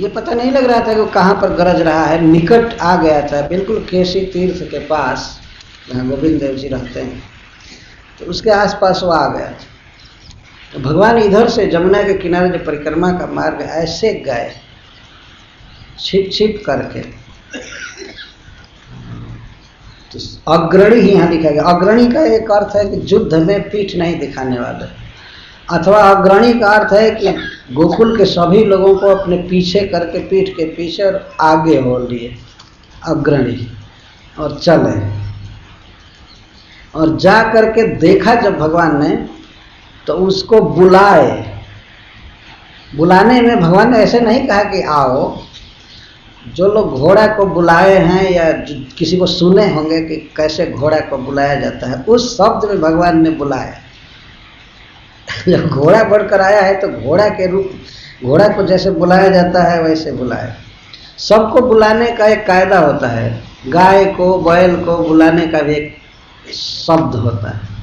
ये पता नहीं लग रहा था कि वो कहाँ पर गरज रहा है, निकट आ गया था, बिल्कुल केशी तीर्थ के पास जहाँ गोविंद देव जी रहते हैं, तो उसके आसपास वो आ गया। तो भगवान इधर से जमुना के किनारे जो परिक्रमा का मार्ग ऐसे गए छिप छिप करके, तो अग्रणी ही यहाँ दिखा गया। अग्रणी का एक अर्थ है कि युद्ध में पीठ नहीं दिखाने वाले, अथवा अग्रणी का अर्थ है कि गोकुल के सभी लोगों को अपने पीछे करके पीठ के पीछे और आगे हो लिए अग्रणी, और चले। और जा करके देखा जब भगवान ने, तो उसको बुलाए। बुलाने में भगवान ने ऐसे नहीं कहा कि आओ। जो लोग घोड़ा को बुलाए हैं या किसी को सुने होंगे कि कैसे घोड़ा को बुलाया जाता है, उस शब्द में भगवान ने बुलाया। जब घोड़ा बढ़कर आया है तो घोड़ा के रूप, घोड़ा को जैसे बुलाया जाता है वैसे बुलाया। सबको बुलाने का एक कायदा होता है, गाय को बैल को बुलाने का भी एक शब्द होता है।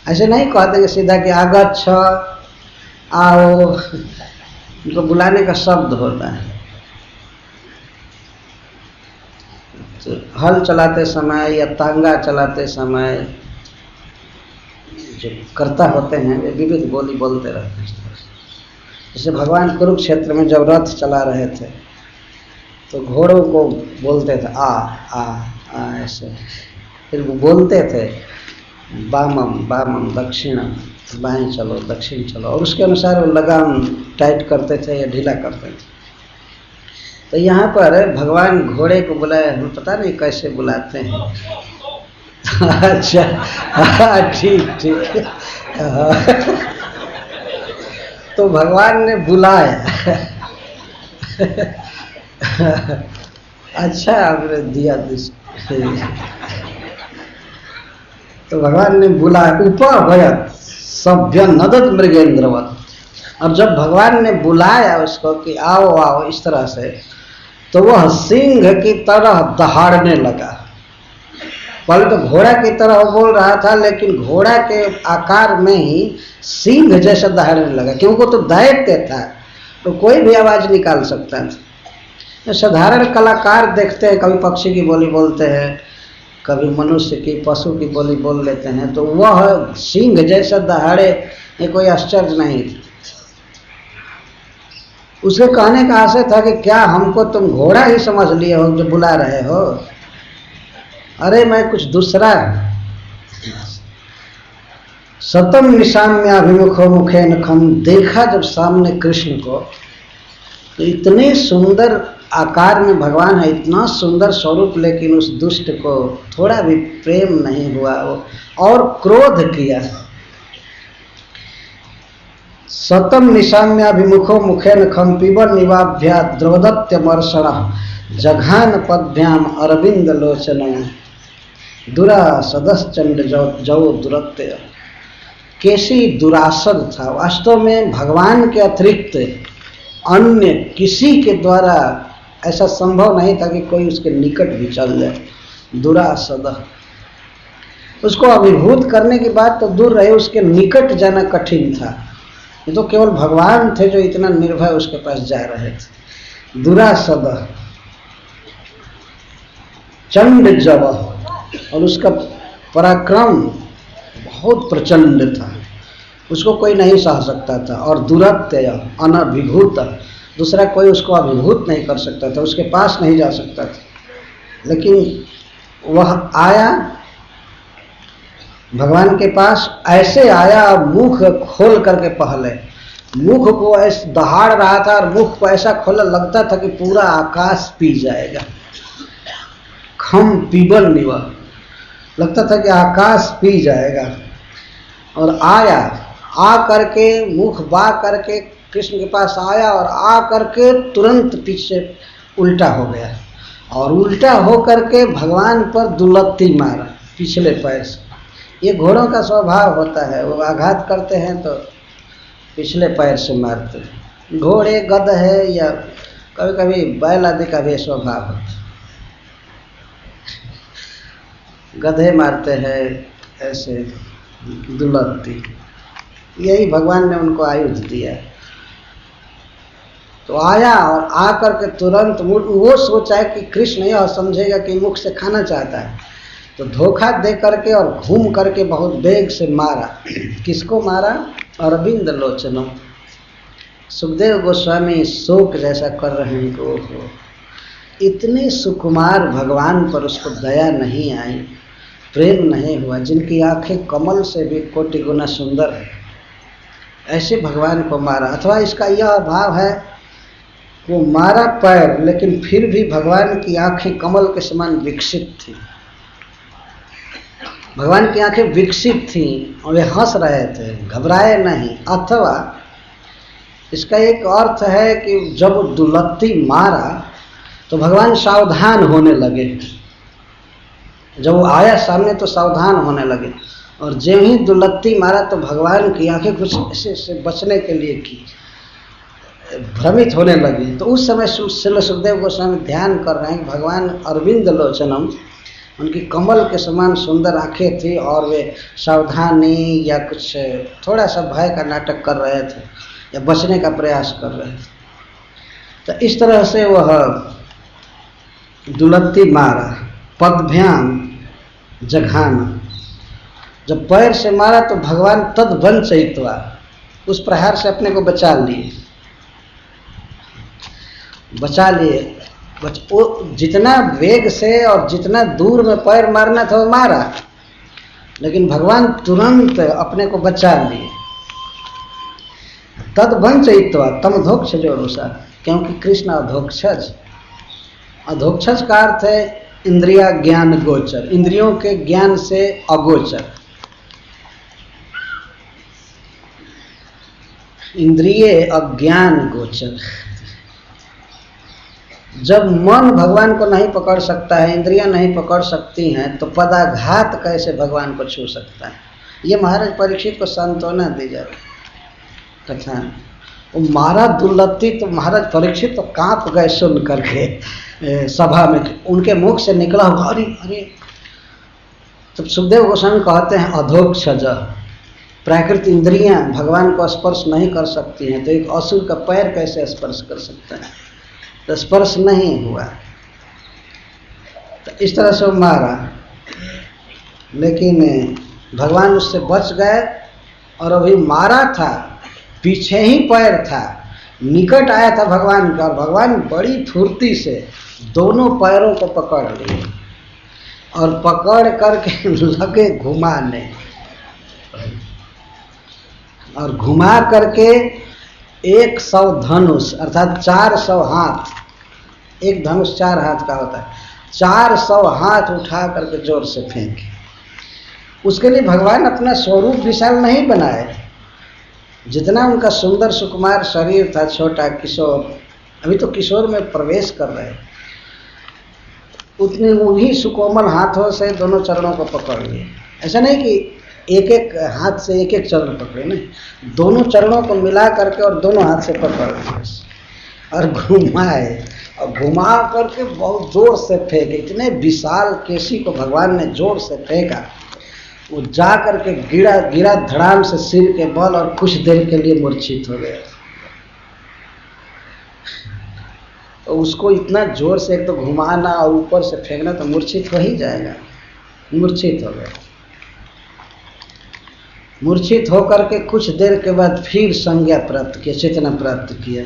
ऐसे नहीं कहते कि सीधा कि आगच्छ आओ, उनको बुलाने का शब्द होता है। तो हल चलाते समय या तांगा चलाते समय जो कर्ता होते हैं वे विविध बोली बोलते रहते हैं। जैसे भगवान कुरुक्षेत्र में जब रथ चला रहे थे तो घोड़ों को बोलते थे आ आ आ ऐसे, फिर वो बोलते थे वामम वामम दक्षिणम, बाएं चलो दक्षिण चलो, और उसके अनुसार वो लगाम टाइट करते थे या ढीला करते थे। तो यहाँ पर भगवान घोड़े को बुलाया, हम पता नहीं कैसे बुलाते हैं। अच्छा ठीक ठीक। तो भगवान ने बुलाया। अच्छा आपने दिया दृष्टि। तो भगवान ने बुलाया, उपभयत सभ्य नदत मृगेंद्रवत। अब जब भगवान ने बुलाया उसको कि आओ आओ इस तरह से, तो वह सिंह की तरह दहाड़ने लगा। पहले तो घोड़ा की तरह बोल रहा था, लेकिन घोड़ा के आकार में ही सिंह जैसा दहाड़ने लगा, क्योंकि वो तो दैत्य था, तो कोई भी आवाज निकाल सकता था। साधारण कलाकार देखते हैं, कभी पक्षी की बोली बोलते हैं, कभी मनुष्य की, पशु की बोली बोल लेते हैं, तो वह सिंह जैसा दहाड़े ये कोई आश्चर्य नहीं था। उसके कहने का आशय था कि क्या हमको तुम घोड़ा ही समझ लिए हो जो बुला रहे हो? अरे मैं कुछ दूसरा। सतम निशाम्याभिमुखो मुखे नखम, देखा जब सामने कृष्ण को, तो इतने सुंदर आकार में भगवान है, इतना सुंदर स्वरूप, लेकिन उस दुष्ट को थोड़ा भी प्रेम नहीं हुआ वो, और क्रोध किया। सतम निशाम्याभिमुखो मुखेन खम पिबन निवाभ्या द्रवदत्य मर्षण जघान पद्भ्याम अरविंद लोचनम दुरा सदश्चंड जौ दुरत्य। केशी दुरासद था, वास्तव में भगवान के अतिरिक्त अन्य किसी के द्वारा ऐसा संभव नहीं था कि कोई उसके निकट भी चल जाए। दुरासद, उसको अभिभूत करने की बात तो दूर रहे, उसके निकट जाना कठिन था। ये तो केवल भगवान थे जो इतना निर्भय उसके पास जा रहे थे। दुरासद चंड जव, और उसका पराक्रम बहुत प्रचंड था, उसको कोई नहीं सह सकता था। और दुरत्य अनभिभूत, दूसरा कोई उसको अभिभूत नहीं कर सकता था, उसके पास नहीं जा सकता था। लेकिन वह आया भगवान के पास, ऐसे आया, मुख खोल करके, पहले मुख को ऐसे दहाड़ रहा था और मुख को ऐसा खोला, लगता था कि पूरा आकाश पी जाएगा। खम पीबल निवा, लगता था कि आकाश पी जाएगा। और आया, आ करके मुख बा करके कृष्ण के पास आया, और आ करके तुरंत पीछे उल्टा हो गया, और उल्टा हो करके भगवान पर दुलत्ती मारा पिछले पैर से। ये घोड़ों का स्वभाव होता है, वो आघात करते हैं तो पिछले पैर से मारते हैं। घोड़े, गध है, या कभी कभी बैल आदि का भी स्वभाव होता है, गधे मारते हैं ऐसे दुलत्ती। यही भगवान ने उनको आयुध दिया है। तो आया और आकर के तुरंत वो सोचा है कि कृष्ण यह समझेगा कि मुख से खाना चाहता है, तो धोखा दे करके और घूम करके बहुत वेग से मारा। किसको मारा? अरविंद लोचनों। सुखदेव गोस्वामी शोक जैसा कर रहे हैं कि ओहो, इतने सुकुमार भगवान पर उसको दया नहीं आई, प्रेम नहीं हुआ, जिनकी आंखें कमल से भी कोटि गुना सुंदर है, ऐसे भगवान को मारा। अथवा इसका यह भाव है, वो मारा पैर, लेकिन फिर भी भगवान की आंखें कमल के समान विकसित थी, भगवान की आंखें विकसित थी और वे हंस रहे थे, घबराए नहीं। अथवा इसका एक अर्थ है कि जब दुलत्ती मारा तो भगवान सावधान होने लगे, जब वो आया सामने तो सावधान होने लगे, और जब ही दुलत्ती मारा तो भगवान की आंखें कुछ ऐसे से बचने के लिए की, भ्रमित होने लगी। तो उस समय श्रील सुखदेव गोस्वामी ध्यान कर रहे हैं कि भगवान अरविंद लोचनम, उनकी कमल के समान सुंदर आंखें थी और वे सावधानी या कुछ थोड़ा सा भय का नाटक कर रहे थे या बचने का प्रयास कर रहे थे। तो इस तरह से वह दुलत्ती मारा, पदभ्याम जघाना। जब पैर से मारा तो भगवान तद्वंचयित्वा, उस प्रहार से अपने को बचा लिए। वो जितना वेग से और जितना दूर में पैर मारना था वो मारा, लेकिन भगवान तुरंत अपने को बचा लिए। तद्वंचयित्वा तमधोक्ष जोरुषा, क्योंकि कृष्ण अधोक्षज। अधोक्षज का अर्थ है इंद्रिया ज्ञान गोचर, इंद्रियों के ज्ञान से अगोचर। इंद्रिय अज्ञान गोचर। जब मन भगवान को नहीं पकड़ सकता है, इंद्रियां नहीं पकड़ सकती हैं, तो पदाघात कैसे भगवान को छू सकता है? ये महाराज परीक्षित को सांत्वना दी जाती कथा। वो मारा दुर्लत्ती तो महाराज परीक्षित तो कांप गए सुन करके सभा में, उनके मुख से निकला हुआ अरे अरे। तो सुखदेव गोस्वामी कहते हैं अधोक्षज, प्राकृतिक इंद्रियां भगवान को स्पर्श नहीं कर सकती हैं, तो एक असुर का पैर कैसे स्पर्श कर सकता है? तो स्पर्श नहीं हुआ। तो इस तरह से वो मारा, लेकिन भगवान उससे बच गए। और अभी मारा था, पीछे ही पैर था, निकट आया था भगवान का, और भगवान बड़ी फुर्ती से दोनों पैरों को पकड़ लिए और पकड़ करके लगे घुमाने, और घुमा करके 100 धनुष अर्थात 400 हाथ, एक धनुष 4 हाथ का होता है, 400 हाथ उठा करके जोर से फेंके। उसके लिए भगवान अपना स्वरूप विशाल नहीं बनाए, जितना उनका सुंदर सुकुमार शरीर था, छोटा किशोर, अभी तो किशोर में प्रवेश कर रहे, उतने उन्हीं सुकोमल हाथों से दोनों चरणों को पकड़ लिए। ऐसा नहीं कि एक एक हाथ से एक एक चरण पकड़े, नहीं, दोनों चरणों को मिला करके और दोनों हाथ से पकड़ लिए और घुमाए, और घुमा करके बहुत जोर से फेंके। इतने विशाल केसी को भगवान ने जोर से फेंका, वो जा करके गिरा धड़ाम से सिर के बल, और कुछ देर के लिए मूर्छित हो गया। तो उसको इतना जोर से एक तो घुमाना और ऊपर से फेंकना, तो मूर्छित हो ही जाएगा। मूर्छित हो गया। मूर्छित होकर के कुछ देर के बाद फिर संज्ञा प्राप्त किया, चेतना प्राप्त किया।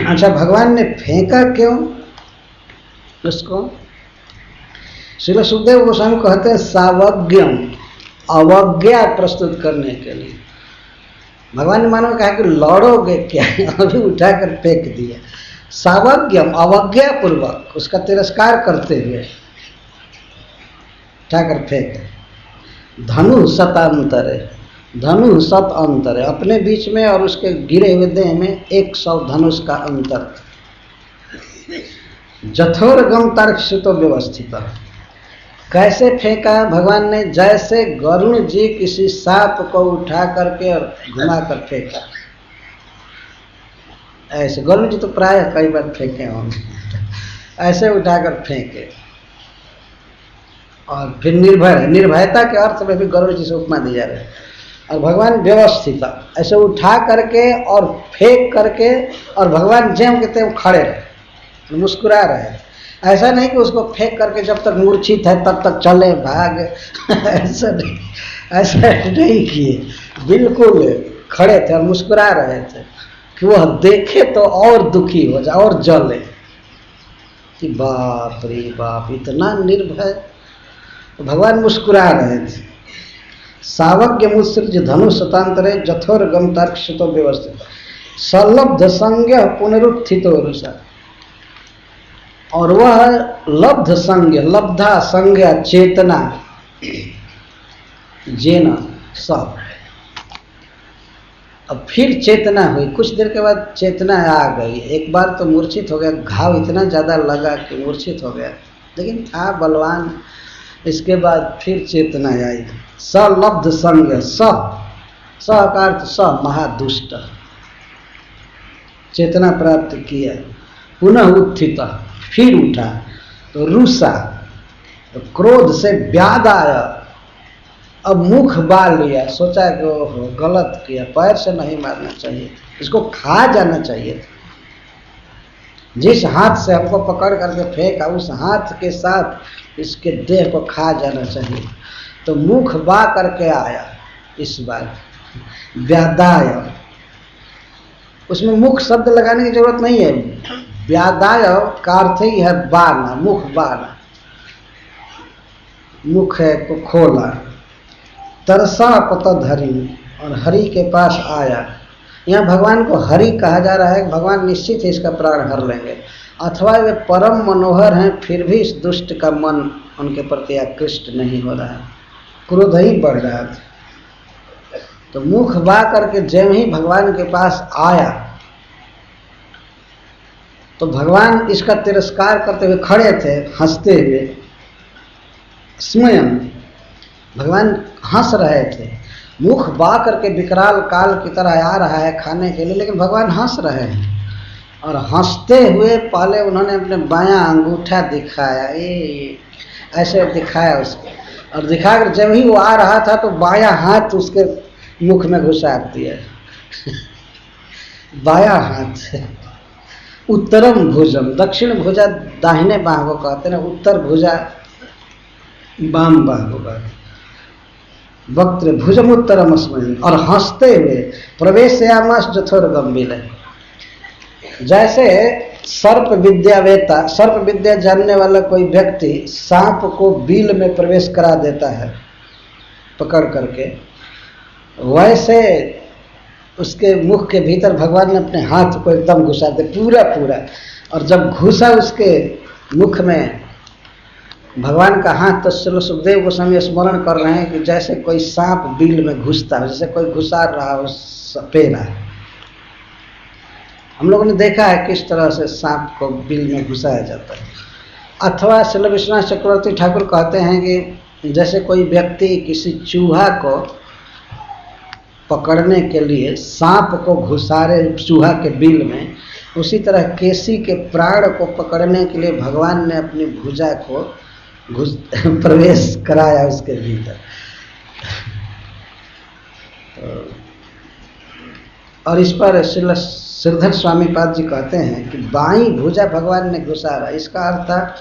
अच्छा, भगवान ने फेंका क्यों उसको? श्रील सुखदेव गोस्वामी कहते हैं सावज्ञम, अवज्ञा प्रस्तुत करने के लिए। भगवान ने मानो कहा कि लड़ोगे क्या, अभी उठाकर फेंक दिया। सावज्ञम, अवज्ञा पूर्वक, उसका तिरस्कार करते हुए उठाकर फेंक। धनु शतांतरे, धनु शत अंतरे, अपने बीच में और उसके गिरे हुए देह में 100 धनुष का अंतर। जठोरगम तर्कसुतो व्यवस्थित, कैसे फेंका भगवान ने? जैसे गरुण जी किसी सांप को उठा करके और घुमा कर फेंका, ऐसे गरुण जी तो प्राय कई बार फेंके होंगे, ऐसे उठाकर फेंके। और फिर निर्भय, निर्भयता के अर्थ में भी गरुड़ जी से उपमा दी जा रही है। और भगवान व्यवस्थित ऐसे उठा करके और फेंक करके, और भगवान जेम के त्यों खड़े रहे, मुस्कुरा रहे। ऐसा नहीं कि उसको फेंक करके जब तक मूर्छित है तब तक चले भाग ऐसा नहीं किए, बिल्कुल खड़े थे और मुस्कुरा रहे थे कि वह देखे तो और दुखी हो जाए और जले कि बाप रे बाप इतना निर्भय। भगवान मुस्कुरा रहे थे। सावज्ञ मुत्सृज धनु शतांतरे जथोर गम तर्कशितो व्यवस्थित सलब्ध संज्ञ पुनरुत्थितो रुषा। और वह लब्ध संज्ञ, लब्धा संज्ञा चेतना जेना सब, अब फिर चेतना हुई। कुछ देर के बाद चेतना आ गई। एक बार तो मूर्छित हो गया, घाव इतना ज़्यादा लगा कि मूर्छित हो गया, लेकिन था बलवान। इसके बाद फिर चेतना आई। सलब्ध संज्ञ, स का अर्थ स महादुष्ट, चेतना प्राप्त किया। पुनः उत्थित, फिर उठा तो रुषा, तो क्रोध से व्याध आया। अब मुख बाल लिया, सोचा कि ओहो गलत किया, पैर से नहीं मारना चाहिए, इसको खा जाना चाहिए था। जिस हाथ से हमको पकड़ करके फेंका उस हाथ के साथ इसके देह को खा जाना चाहिए। तो मुख बा करके आया। इस बार व्यादाय, उसमें मुख शब्द लगाने की जरूरत नहीं है। व्यादाय का अर्थ ही है बाना, मुख बाना, मुख है को खोला। तरसा पतद हरि, और हरि के पास आया। यहाँ भगवान को हरि कहा जा रहा है। भगवान निश्चित ही इसका प्राण हर लेंगे, अथवा वे परम मनोहर हैं फिर भी इस दुष्ट का मन उनके प्रति आकृष्ट नहीं हो रहा है, क्रोध ही बढ़ रहा था। तो मुख बा करके जब ही भगवान के पास आया तो भगवान इसका तिरस्कार करते हुए खड़े थे, हंसते हुए। स्वयं भगवान हंस रहे थे। मुख बा करके विकराल काल की तरह आ रहा है खाने के लिए, लेकिन भगवान हंस रहे हैं। और हंसते हुए पहले उन्होंने अपने बायां अंगूठा दिखाया, ये ऐसे दिखाया उसको, और दिखाकर जब ही वो आ रहा था तो बायां हाथ उसके मुख में घुसा दिया। बायां हाथ, उत्तरम भुजम, दक्षिण भुजा दाहिने बाह को कहते हैं, उत्तर भुजा बाम बाह को कहते हैं। वक्त्र भुजम उत्तरम स्मरण, और हंसते हुए प्रवेशयामास जथोर गंभीर। जैसे सर्प विद्यावेता, सर्प विद्या जानने वाला कोई व्यक्ति सांप को बिल में प्रवेश करा देता है पकड़ करके, वैसे उसके मुख के भीतर भगवान ने अपने हाथ को एकदम घुसा दे पूरा पूरा। और जब घुसा उसके मुख में भगवान का हाथ, तो श्री सुखदेव गोस्वामी स्मरण कर रहे हैं कि जैसे कोई सांप बिल में घुसता हो, जैसे कोई घुसार रहा हो सपेरा। हम लोगों ने देखा है किस तरह से सांप को बिल में घुसाया जाता है। अथवा श्री विश्वनाथ चक्रवर्ती ठाकुर कहते हैं कि जैसे कोई व्यक्ति किसी चूहा को पकड़ने के लिए सांप को घुसारे चूहा के बिल में, उसी तरह केसी के प्राण को पकड़ने के लिए भगवान ने अपनी भुजा को प्रवेश कराया उसके भीतर। और इस पर श्रीधर स्वामी पाद जी कहते हैं कि बाईं भुजा भगवान ने घुसारा, इसका अर्थ था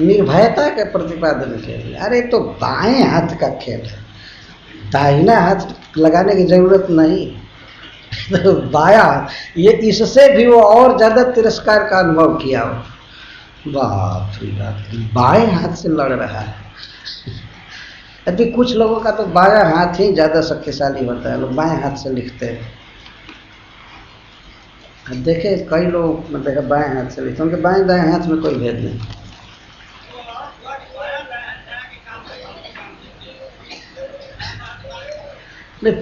निर्भयता के प्रतिपादन के लिए। अरे तो बाएं हाथ का खेल है, दाहिना हाथ लगाने की जरूरत नहीं। तो बाया, ये इससे भी वो और ज्यादा तिरस्कार का अनुभव किया हो। बाप रे बाप, बाएं हाथ से लड़ रहा है। अभी कुछ लोगों का तो बायां हाथ ही ज्यादा शक्तिशाली होता है, लोग बाएं हाथ से लिखते हैं। देखे कई लोग मतलब बाएं हाथ से लिखते हैं, उनके बाएं दाएं हाथ में कोई भेद नहीं।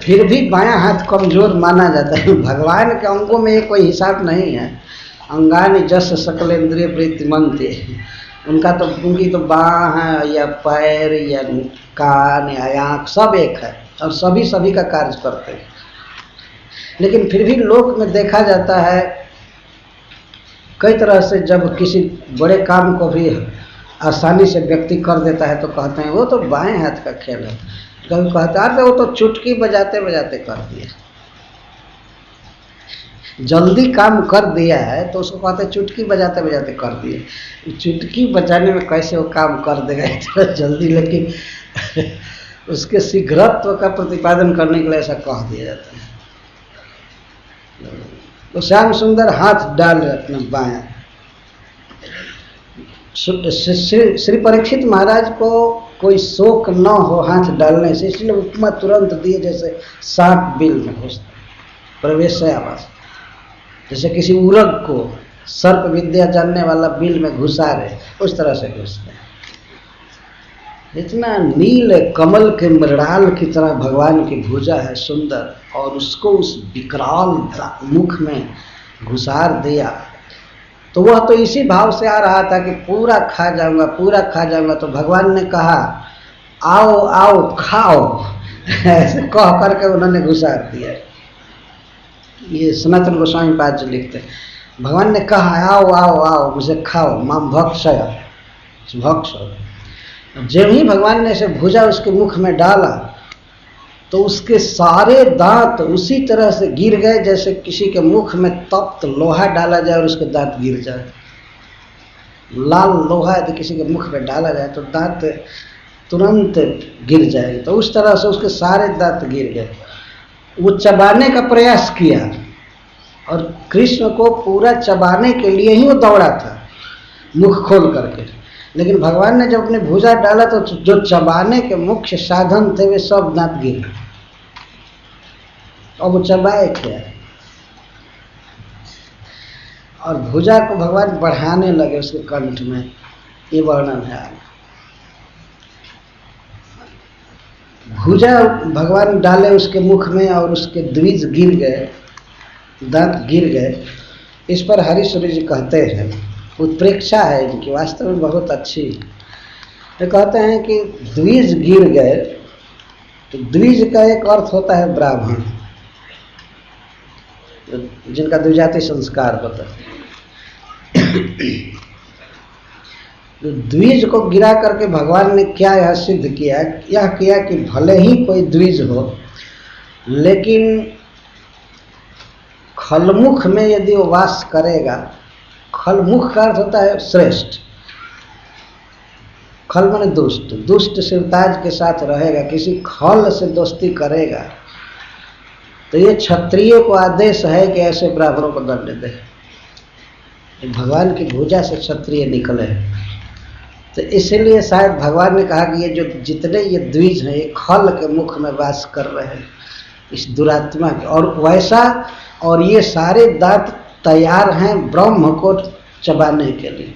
फिर भी बायां हाथ कमजोर माना जाता है। भगवान के अंगों में ये कोई हिसाब नहीं है। अंगानि जस सकलेंद्रिय प्रीतिमंते, उनका तो उनकी तो बाह है या पैर या कान या आँख सब एक है, और सभी का कार्य करते हैं। लेकिन फिर भी लोक में देखा जाता है कई तरह से, जब किसी बड़े काम को भी आसानी से व्यक्ति कर देता है तो कहते हैं वो तो बाएं हाथ का खेल है। कभी कहता है वो तो चुटकी बजाते बजाते कर दिया, जल्दी काम कर दिया है तो उसको कहते हैं चुटकी बजाते बजाते कर दिए। चुटकी बजाने में कैसे वो काम कर देगा इतना जल्दी, लेकिन उसके शीघ्रत्व का प्रतिपादन करने के लिए ऐसा कह दिया जाता है। तो श्याम सुंदर हाथ डाल रहे अपना बायां। श्री परीक्षित महाराज को कोई शोक न हो हाथ डालने से, इसलिए उपमा तुरंत दिए जैसे सांप बिल में घुसता, प्रवेश आवास, जैसे किसी उरग को सर्प विद्या जानने वाला बिल में घुसा रहे, उस तरह से घुसते हैं। इतना नील कमल के मृणाल की तरह भगवान की भुजा है सुंदर, और उसको उस विकराल मुख में घुसार दिया। तो वह तो इसी भाव से आ रहा था कि पूरा खा जाऊंगा, पूरा खा जाऊंगा। तो भगवान ने कहा आओ आओ खाओ, ऐसे कह करके उन्होंने घुसार दिया। ये सनातन गोस्वामी पाद जो लिखते हैं, भगवान ने कहा आओ आओ आओ मुझे खाओ, माम भक्षय भक्ष। जब ही भगवान ने ऐसे भुजा उसके मुख में डाला तो उसके सारे दांत उसी तरह से गिर गए जैसे किसी के मुख में तप्त लोहा डाला जाए और उसके दांत गिर जाए। लाल लोहा यदि किसी के मुख में डाला जाए तो दांत तुरंत गिर जाए, तो उस तरह से उसके सारे दांत गिर गए। वो चबाने का प्रयास किया और कृष्ण को पूरा चबाने के लिए ही वो दौड़ा था मुख खोल करके, लेकिन भगवान ने जब अपने भुजा डाला तो जो चबाने के मुख्य साधन थे वे सब दांत गिर गए। और वो चबाए क्या, और भुजा को भगवान बढ़ाने लगे उसके कंठ में, ये वर्णन है। भुजा भगवान डाले उसके मुख में और उसके द्विज गिर गए, दांत गिर गए। इस पर हरीश्वरी जी कहते हैं, उत्प्रेक्षा है इनकी वास्तव में बहुत अच्छी। ये कहते हैं कि द्विज गिर गए, तो द्विज का एक अर्थ होता है ब्राह्मण, जिनका द्विजाति संस्कार होता है। द्विज को गिरा करके भगवान ने क्या यह सिद्ध किया, यह किया कि भले ही कोई द्विज हो, लेकिन खलमुख में यदि वो वास करेगा, खलमुख का अर्थ होता है श्रेष्ठ, खल माने दुष्ट, दुष्ट शिवताज के साथ रहेगा, किसी खल से दोस्ती करेगा, तो ये क्षत्रिय को आदेश है कि ऐसे ब्राह्मणों को दंड दे। भगवान की भुजा से क्षत्रिय निकले, तो इसलिए शायद भगवान ने कहा कि ये जो जितने ये द्विज हैं ये खल के मुख में वास कर रहे हैं इस दुरात्मा के, और वैसा, और ये सारे दांत तैयार हैं ब्रह्म को चबाने के लिए।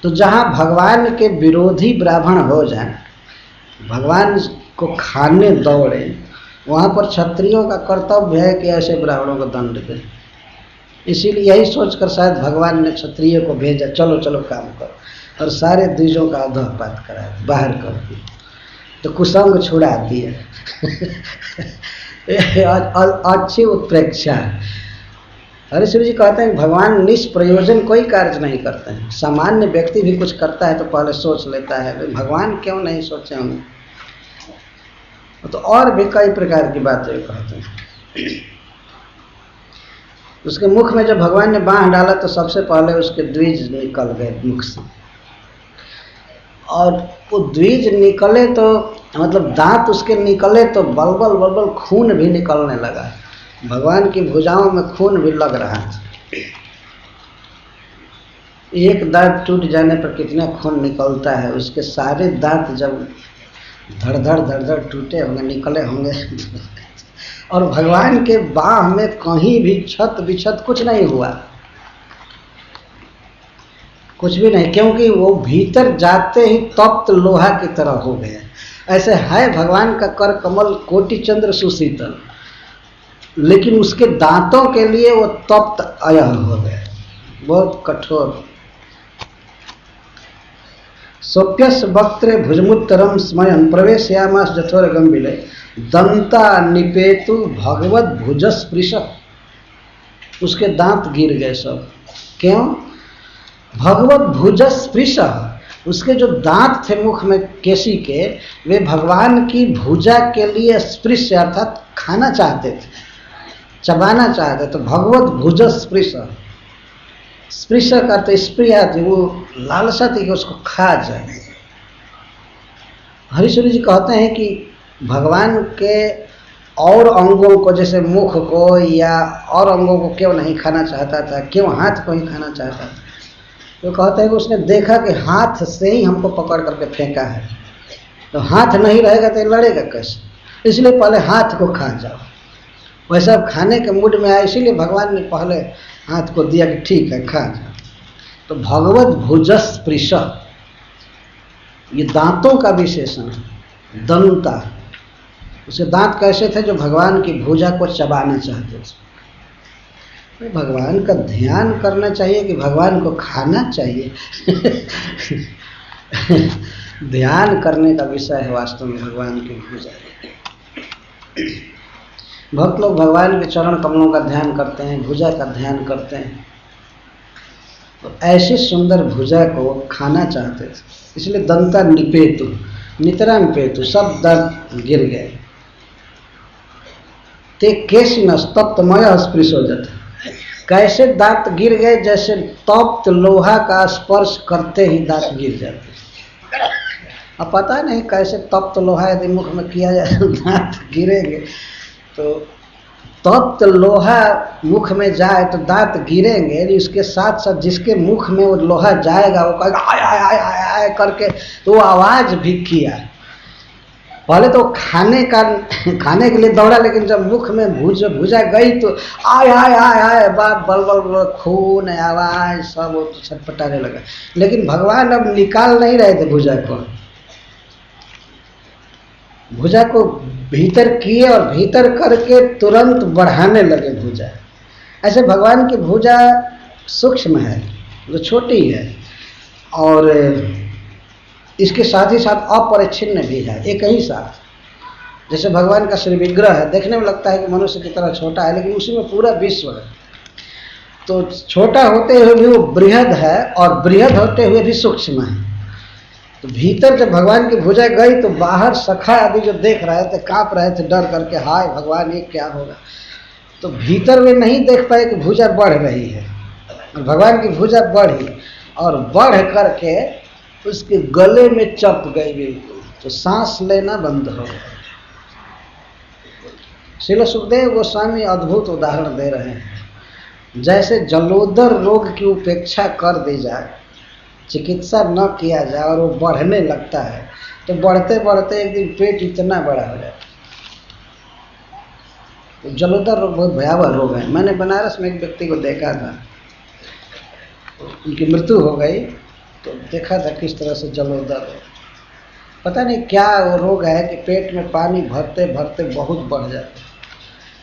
तो जहाँ भगवान के विरोधी ब्राह्मण हो जाएं, भगवान को खाने दौड़े, वहाँ पर क्षत्रियों का कर्तव्य है कि ऐसे ब्राह्मणों को दंड दें। इसीलिए यही सोचकर शायद भगवान ने क्षत्रिय को भेजा, चलो चलो काम करो, और सारे द्विजों का अधःपात करा, बाहर कर दिया, तो कुसंग छुड़ा दिया। अच्छी उत्प्रेक्षा है। हरीश्वर जी कहते हैं भगवान निष्प्रयोजन कोई कार्य नहीं करते हैं। सामान्य व्यक्ति भी कुछ करता है तो पहले सोच लेता है, भगवान क्यों नहीं सोचे होंगे। तो और भी कई प्रकार की बातें कहते हैं। उसके मुख में जब भगवान ने बाँह डाला तो सबसे पहले उसके द्विज निकल गए मुख से, और वो द्विज निकले तो मतलब दांत उसके निकले तो बलबल बलबल खून भी निकलने लगा। भगवान की भुजाओं में खून भी लग रहा था। एक दांत टूट जाने पर कितना खून निकलता है, उसके सारे दांत जब धड़ धड़ टूटे होंगे, निकले होंगे। और भगवान के बाह में कहीं भी छत बिछत कुछ नहीं हुआ, कुछ भी नहीं, क्योंकि वो भीतर जाते ही तप्त लोहा की तरह हो गया। ऐसे है भगवान का कर कमल कोटि चंद्र सुशीतल, लेकिन उसके दांतों के लिए वो तप्त अयह हो गया, बहुत कठोर। सोप्यस वक्त्रे भुजमुत्तरम स्मयन प्रवेशयामास जठोर गंभीरे दंता निपेतु भगवत भुजस्पृश। उसके दांत गिर गए सब। क्यों? भगवत भुजस्पृश, उसके जो दांत थे मुख में केसी के, वे भगवान की भुजा के लिए स्पृश अर्थात खाना चाहते थे, चबाना चाहते। तो भगवत भुज स्पृश, स्पृश करते स्प्रिया थी, वो लालसा थी कि उसको खा जाए। हरीश्वरी जी कहते हैं कि भगवान के और अंगों को, जैसे मुख को या और अंगों को क्यों नहीं खाना चाहता था, क्यों हाथ को ही खाना चाहता था? तो कहते हैं कि उसने देखा कि हाथ से ही हमको पकड़ करके फेंका है, तो हाथ नहीं रहेगा तो लड़ेगा कैसे, इसलिए पहले हाथ को खा जाओ। वैसे अब खाने के मूड में आया, इसीलिए भगवान ने पहले हाथ को दिया कि ठीक है खा जाओ। तो भगवत भुजस स्पृश, ये दांतों का विशेषण है, दंता। उसके दांत कैसे थे? जो भगवान की भुजा को चबाना चाहते थे। भगवान का ध्यान करना चाहिए कि भगवान को खाना चाहिए? ध्यान करने का विषय है वास्तव में भगवान की भुजा। भक्त लोग भगवान के चरण कमलों का ध्यान करते हैं, भुजा का ध्यान करते हैं, तो ऐसी सुंदर भुजा को खाना चाहते थे, इसलिए दंता निपेतु, नितरा निपेतु, सब दंत गिर गए। ते केश न तप्तमय स्पृश हो जाता। कैसे दांत गिर गए? जैसे तप्त लोहा का स्पर्श करते ही दांत गिर जाते। अब पता नहीं कैसे तप्त लोहा यदि मुख में किया जाए तो दांत गिरेंगे। तो तप्त लोहा मुख में जाए तो दांत गिरेंगे, इसके साथ साथ जिसके मुख में वो लोहा जाएगा वो कहेगा आय आय आय आय आय करके, तो वो आवाज भी किया। पहले तो खाने के लिए दौड़ा, लेकिन जब मुख में भुजा गई तो आय आय आय आय बाप बल बल बल, खून आवाज सब वो तो छटपटाने लगा। लेकिन भगवान अब निकाल नहीं रहे थे भुजा को, भुजा को भीतर किए और भीतर करके तुरंत बढ़ाने लगे भुजा। ऐसे भगवान की भुजा सूक्ष्म है, जो छोटी है, और इसके साथ ही साथ अपरिच्छिन्न भी है, एक ही साथ। जैसे भगवान का श्री विग्रह है, देखने में लगता है कि मनुष्य की तरह छोटा है, लेकिन उसी में पूरा विश्व है। तो छोटा होते हुए भी वो बृहद है, और बृहद होते हुए भी सूक्ष्म है। तो भीतर जब भगवान की भुजा गई तो बाहर सखा आदि जो देख रहे थे कांप रहे थे डर करके, हाय भगवान ये क्या होगा। तो भीतर वे नहीं देख पाए कि भुजा बढ़ रही है, भगवान की भुजा बढ़ी और बढ़ करके उसके गले में चप गई बिल्कुल, तो सांस लेना बंद हो गया। श्रील सुखदेव गोस्वामी अद्भुत उदाहरण दे रहे हैं। जैसे जलोदर रोग की उपेक्षा कर दी जाए, चिकित्सा न किया जाए और वो बढ़ने लगता है, तो बढ़ते बढ़ते एक दिन पेट इतना बड़ा हो जाता है। तो जलोदर रोग बहुत भयावह रोग है। मैंने बनारस में एक व्यक्ति को देखा था, उनकी मृत्यु हो गई, तो देखा था किस तरह से जलोदर, पता नहीं क्या वो रोग है कि पेट में पानी भरते भरते बहुत बढ़ जाता है।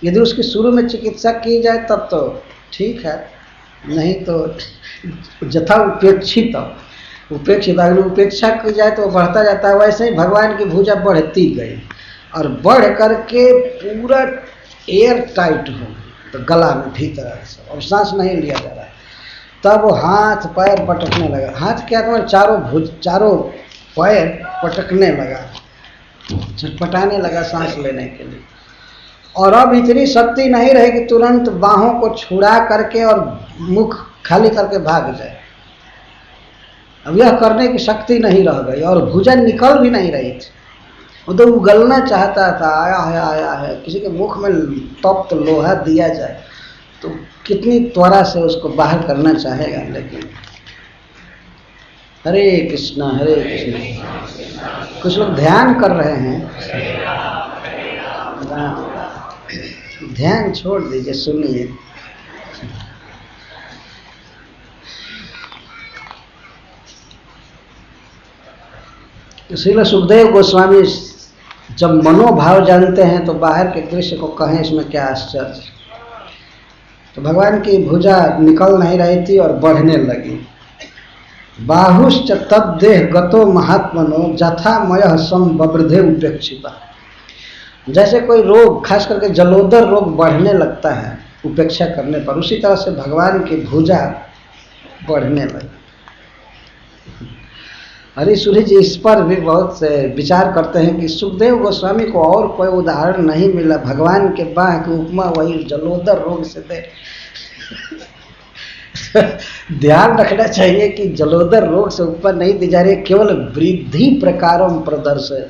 यदि उसकी शुरू में चिकित्सा की जाए तब तो ठीक है, नहीं तो जथा उपेक्षित अगर उपेक्षा की जाए तो बढ़ता जाता है। वैसे ही भगवान की भुजा बढ़ती गई और बढ़ करके पूरा एयर टाइट हो, तो गला में भीतर और सांस नहीं लिया जा रहा है। तब वो हाथ पैर पटकने लगा, हाथ क्या तो चारों पैर पटकने लगा, छटपटाने लगा सांस लेने के लिए। और अब इतनी शक्ति नहीं रही कि तुरंत बाहों को छुड़ा करके और मुख खाली करके भाग जाए। अब यह करने की शक्ति नहीं रह गई और भुजा निकल भी नहीं रही थी। वो तो उगलना चाहता था, आया है। किसी के मुख में तप्त लोहा दिया जाए तो कितनी त्वरा से उसको बाहर करना चाहेगा। लेकिन हरे कृष्णा हरे कृष्णा। कुछ लोग ध्यान कर रहे हैं, ध्यान छोड़ दीजिए, सुनिए। श्रील सुखदेव गोस्वामी जब मनोभाव जानते हैं तो बाहर के दृश्य को कहें इसमें क्या आश्चर्य। तो भगवान की भुजा निकल नहीं रही थी और बढ़ने लगी। बाहुश्च तद्देह गतो महात्मनो जथामयः संबवृधे उपेक्षिता। जैसे कोई रोग, खास करके जलोदर रोग बढ़ने लगता है उपेक्षा करने पर, उसी तरह से भगवान की भुजा बढ़ने लगी। हरीश्वरी जी इस पर भी बहुत से विचार करते हैं कि सुखदेव गोस्वामी को और कोई उदाहरण नहीं मिला, भगवान के बाह की उपमा वही जलोदर रोग से दे। ध्यान रखना चाहिए कि जलोदर रोग से उपमा नहीं दी जा रही है, केवल वृद्धि प्रकारों प्रदर्श है,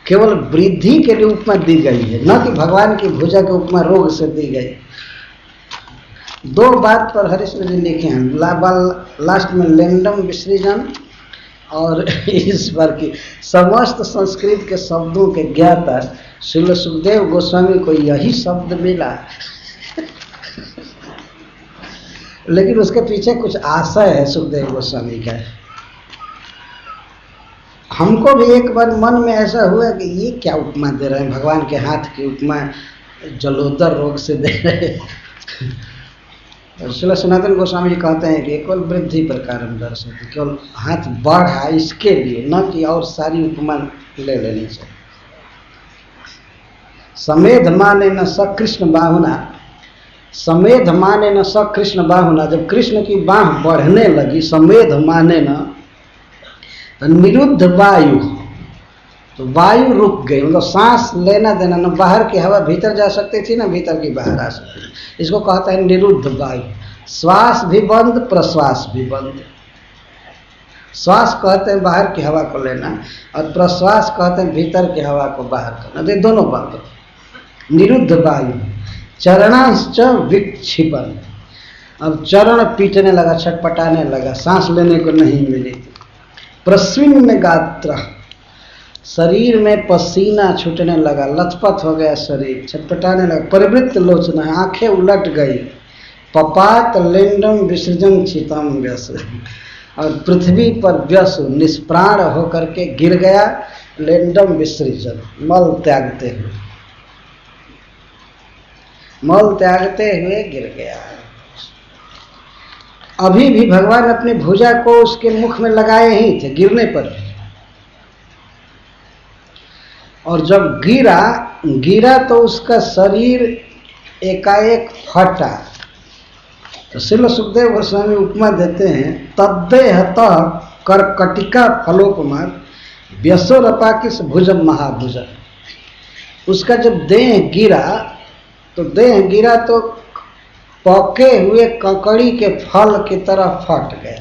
केवल वृद्धि के लिए उपमा दी गई है, न कि भगवान की भुजा की उपमा रोग से दी गई। दो बात पर हरीश्वर जी लिखे हैं, लास्ट में लेंडम विसर्जन और इस पर की समस्त संस्कृत के शब्दों के ज्ञाता श्रील सुखदेव गोस्वामी को यही शब्द मिला। लेकिन उसके पीछे कुछ आशय है सुखदेव गोस्वामी का। हमको भी एक बार मन में ऐसा हुआ कि ये क्या उपमा दे रहे हैं, भगवान के हाथ की उपमा जलोदर रोग से दे रहे हैं। श्रील सनातन गोस्वामी जी कहते हैं कि केवल वृद्धि प्रकार दर्शन, केवल हाथ बढ़ा इसके लिए, न कि और सारी उपमा ले लेनी चाहिए। समेध माने न सकृष्ण बाहुना, समेध माने न सकृष्ण बाहुना, जब कृष्ण की बाह बढ़ने लगी, समेध माने न, तो निरुद्ध वायु, तो वायु रुक गई, मतलब सांस लेना देना, न बाहर की हवा भीतर जा सकती थी न भीतर की बाहर आ सकती थी। इसको कहता है निरुद्ध वायु। श्वास भी बंद, प्रश्वास भी बंद। श्वास कहते हैं बाहर की हवा को लेना, और प्रश्वास कहते हैं भीतर की हवा को बाहर करना, ये दोनों बंद। निरुद्ध वायु। चरणांश्च विक्षिपन, अब चरण पीटने लगा, छटपटाने लगा, सांस लेने को नहीं मिली। प्रस्विन्न गात्र, शरीर में पसीना छूटने लगा, लथपथ हो गया शरीर, छटपटाने लगा। परिवृत्त लोचना, आंखें उलट गई। पपात लेंडम विसर्जन चितम व्यस, और पृथ्वी पर व्यस निष्प्राण होकर के गिर गया। लेंडम विसर्जन, मल त्यागते हुए, मल त्यागते हुए गिर गया। अभी भी भगवान अपनी भुजा को उसके मुख में लगाए ही थे गिरने पर भी, और जब गिरा तो उसका शरीर एकाएक फटा। तो श्रील सुखदेव गोस्वामी उपमा देते हैं, तद्देहतः कर्कटिका फलोपमा व्यसोरपाकिस भुजम महाभुज। उसका जब देह गिरा तो पके हुए ककड़ी के फल की तरह फट गए।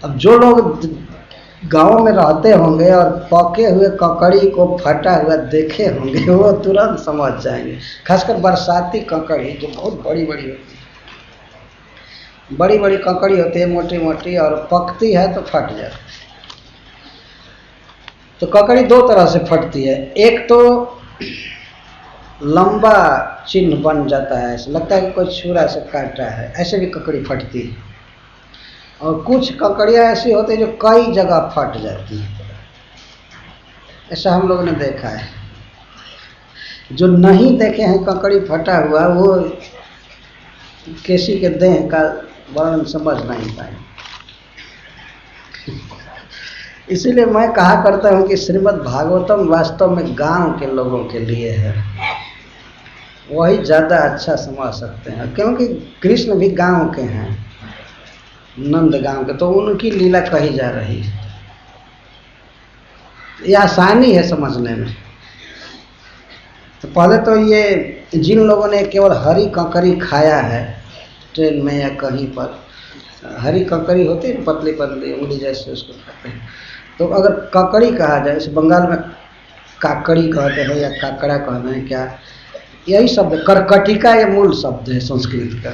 अब जो लोग गांव में रहते होंगे और पके हुए ककड़ी को फटा हुआ देखे होंगे, वो तुरंत समझ जाएंगे। खासकर बरसाती ककड़ी जो बहुत बड़ी बड़ी होती है, बड़ी बड़ी ककड़ी होती है, मोटी मोटी, और पकती है तो फट जाती है। तो ककड़ी दो तरह से फटती है, एक तो लंबा चिन्ह बन जाता है, ऐसा लगता है कि कोई छुरा से काटा है, ऐसे भी ककड़ी फटती है। और कुछ ककड़ियाँ ऐसी होती है जो कई जगह फट जाती है, ऐसा हम लोगों ने देखा है। जो नहीं देखे हैं ककड़ी फटा हुआ, वो किसी के देह का वर्णन समझ नहीं पाए। इसीलिए मैं कहा करता हूँ कि श्रीमद् भागवतम वास्तव में गांव के लोगों के लिए है, वही ज़्यादा अच्छा समझ सकते हैं, क्योंकि कृष्ण भी गांव के हैं, नंद गांव के, तो उनकी लीला कही जा रही है। ये आसानी है समझने में। तो पहले तो ये जिन लोगों ने केवल हरी ककड़ी खाया है ट्रेन में या कहीं पर, हरी ककड़ी होती है पतली पतली उंगली जैसे, उसको खाते हैं। तो अगर ककड़ी कहा जाए, जैसे बंगाल में काकड़ी कहते हैं या काकड़ा कहते हैं, क्या यही शब्द करकटिका, ये मूल शब्द है संस्कृत का।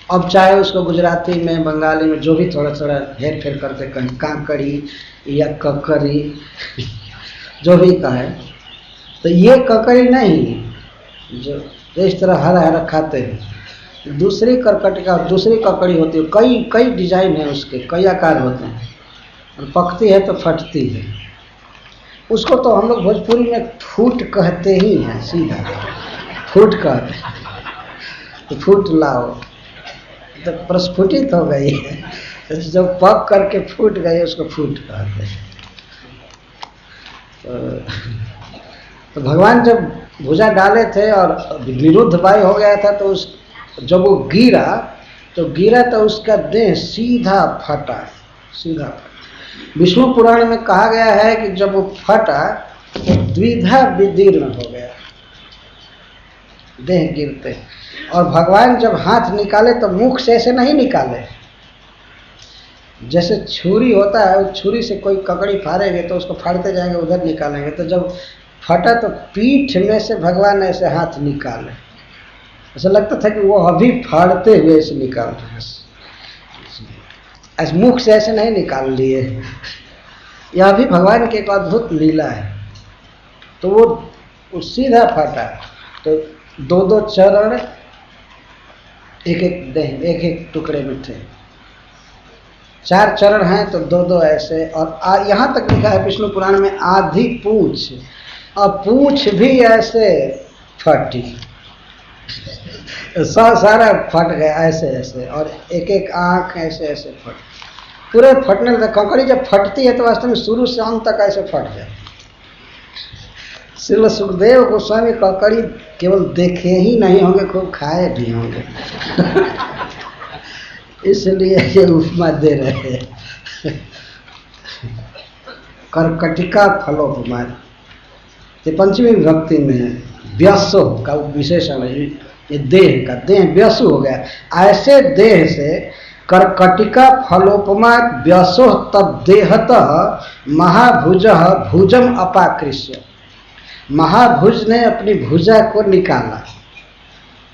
अब चाहे उसको गुजराती में, बंगाली में, जो भी थोड़ा थोड़ा हेर फेर करके कहें, काकड़ी या ककड़ी जो भी कहें, तो ये ककड़ी नहीं जो इस तरह हरा हरा खाते हैं। दूसरी करकटिका, दूसरी ककड़ी होती है, कई कई डिजाइन है उसके, कई आकार होते हैं, और पकती है तो फटती है। उसको तो हम लोग भोजपुरी में फूट कहते ही हैं, सीधा फूट कहते हैं। तो फूट लाओ, तो प्रस्फुटित हो गई है, जब पक करके फूट गई उसको फूट कहते हैं। तो भगवान जब भुजा डाले थे और विरुद्ध वायु हो गया था, तो उस जब वो गिरा तो गिरा तो उसका देह सीधा फटा, सीधा फटा। विष्णु पुराण में कहा गया है कि जब वो फटा तो द्विधा विदीर्ण हो गया देह गिरते। और भगवान जब हाथ निकाले तो मुख से ऐसे नहीं निकाले, जैसे छुरी होता है, उस छुरी से कोई ककड़ी फाड़ेंगे तो उसको फाड़ते जाएंगे, उधर निकालेंगे। तो जब फटा तो पीठ में से भगवान ऐसे हाथ निकाले, ऐसा लगता था कि वो अभी फाड़ते हुए ऐसे निकाल रहे हैं, ऐसे मुख से ऐसे नहीं निकाल लिए। यह भी भगवान की एक अद्भुत लीला है। तो वो सीधा फटा, तो दो दो चरण एक एक देह एक एक टुकड़े में थे। 4 चरण हैं तो दो दो ऐसे। और यहाँ तक लिखा है विष्णु पुराण में आधी पूंछ, और पूंछ भी ऐसे फटी, सारा फट गया ऐसे ऐसे, और एक एक आँख ऐसे ऐसे फट, पूरे फटने लगता। कंकड़ी जब फटती है तो वास्तव में शुरू से अंत तक ऐसे फट जाए। श्रील सुखदेव गोस्वामी कंकड़ी केवल देखे ही नहीं होंगे, खूब खाए भी होंगे। इसलिए ये उपमा दे रहे हैं। कर्कटिका फलोपमा, ये पंचमी विभक्ति में है। व्यसो का विशेषण है, ये देह का, देह व्यसु हो गया। ऐसे देह से कर्कटिका फलोपमा व्यसो तब देहतः महाभुज भुजम अपाकृष्य, महाभुज ने अपनी भुजा को निकाला।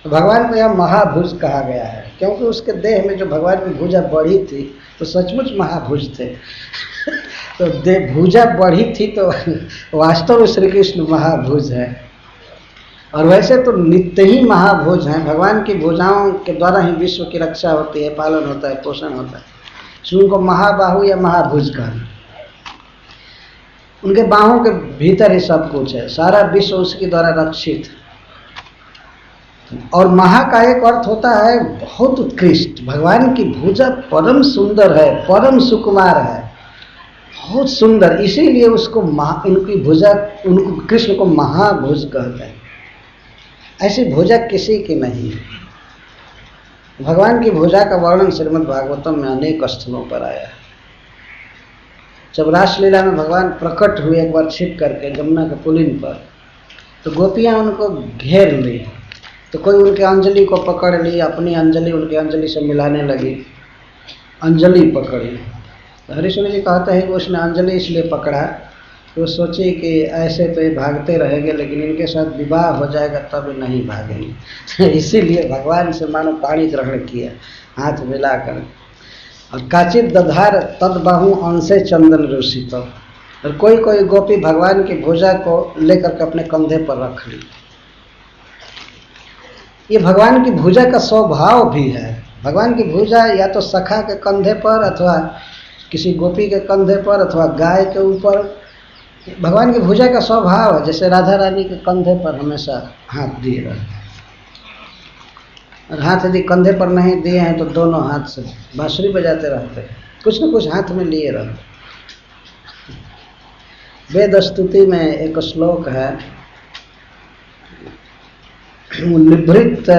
तो भगवान को यह महाभुज कहा गया है क्योंकि उसके देह में जो भगवान की भुजा बढ़ी थी तो सचमुच महाभुज थे। तो भुजा बढ़ी थी तो वास्तव में श्री कृष्ण महाभुज है। और वैसे तो नित्य ही महाभुज हैं। भगवान की भुजाओं के द्वारा ही विश्व की रक्षा होती है, पालन होता है, पोषण होता है। इसलिए उनको महाबाहु या महाभुज कहते। उनके बाहों के भीतर ही सब कुछ है, सारा विश्व उसके द्वारा रक्षित। और महा का एक अर्थ होता है बहुत उत्कृष्ट। भगवान की भुजा परम सुंदर है, परम सुकुमार है, बहुत सुंदर। इसीलिए उसको इनकी भुजा, उनको कृष्ण को महाभुज कहते हैं। ऐसी भुजा किसी की नहीं है। भगवान की भुजा का वर्णन श्रीमद् भागवतम में अनेक स्थलों पर आया है। जब रासलीला में भगवान प्रकट हुए एक बार छिप करके जमुना के पुलिन पर, तो गोपियां उनको घेर ली। तो कोई उनके अंजलि को पकड़ ली, अपनी अंजलि उनकी अंजलि से मिलाने लगी, अंजलि पकड़ी। तो हरिश्चंद्र जी कहते हैं कि उसने अंजलि इसलिए पकड़ा तो सोची कि ऐसे तो ये भागते रहेंगे, लेकिन इनके साथ विवाह हो जाएगा तब नहीं भागेंगे। इसीलिए भगवान से मानो पाणी ग्रहण किया, हाथ मिलाकर। और काचित दधार तद बाहु अंशे चंदन रूसित। और कोई कोई गोपी भगवान की भुजा को लेकर के अपने कंधे पर रख ली। ये भगवान की भुजा का स्वभाव भी है। भगवान की भुजा या तो सखा के कंधे पर, अथवा किसी गोपी के कंधे पर, अथवा गाय के ऊपर। भगवान की भुजा का स्वभाव है। जैसे राधा रानी के कंधे पर हमेशा हाथ दिए रहते, और हाथ यदि कंधे पर नहीं दिए हैं तो दोनों हाथ से बांसुरी बजाते रहते हैं, कुछ न कुछ हाथ में लिए रहते। वेद स्तुति में एक श्लोक है, निभृत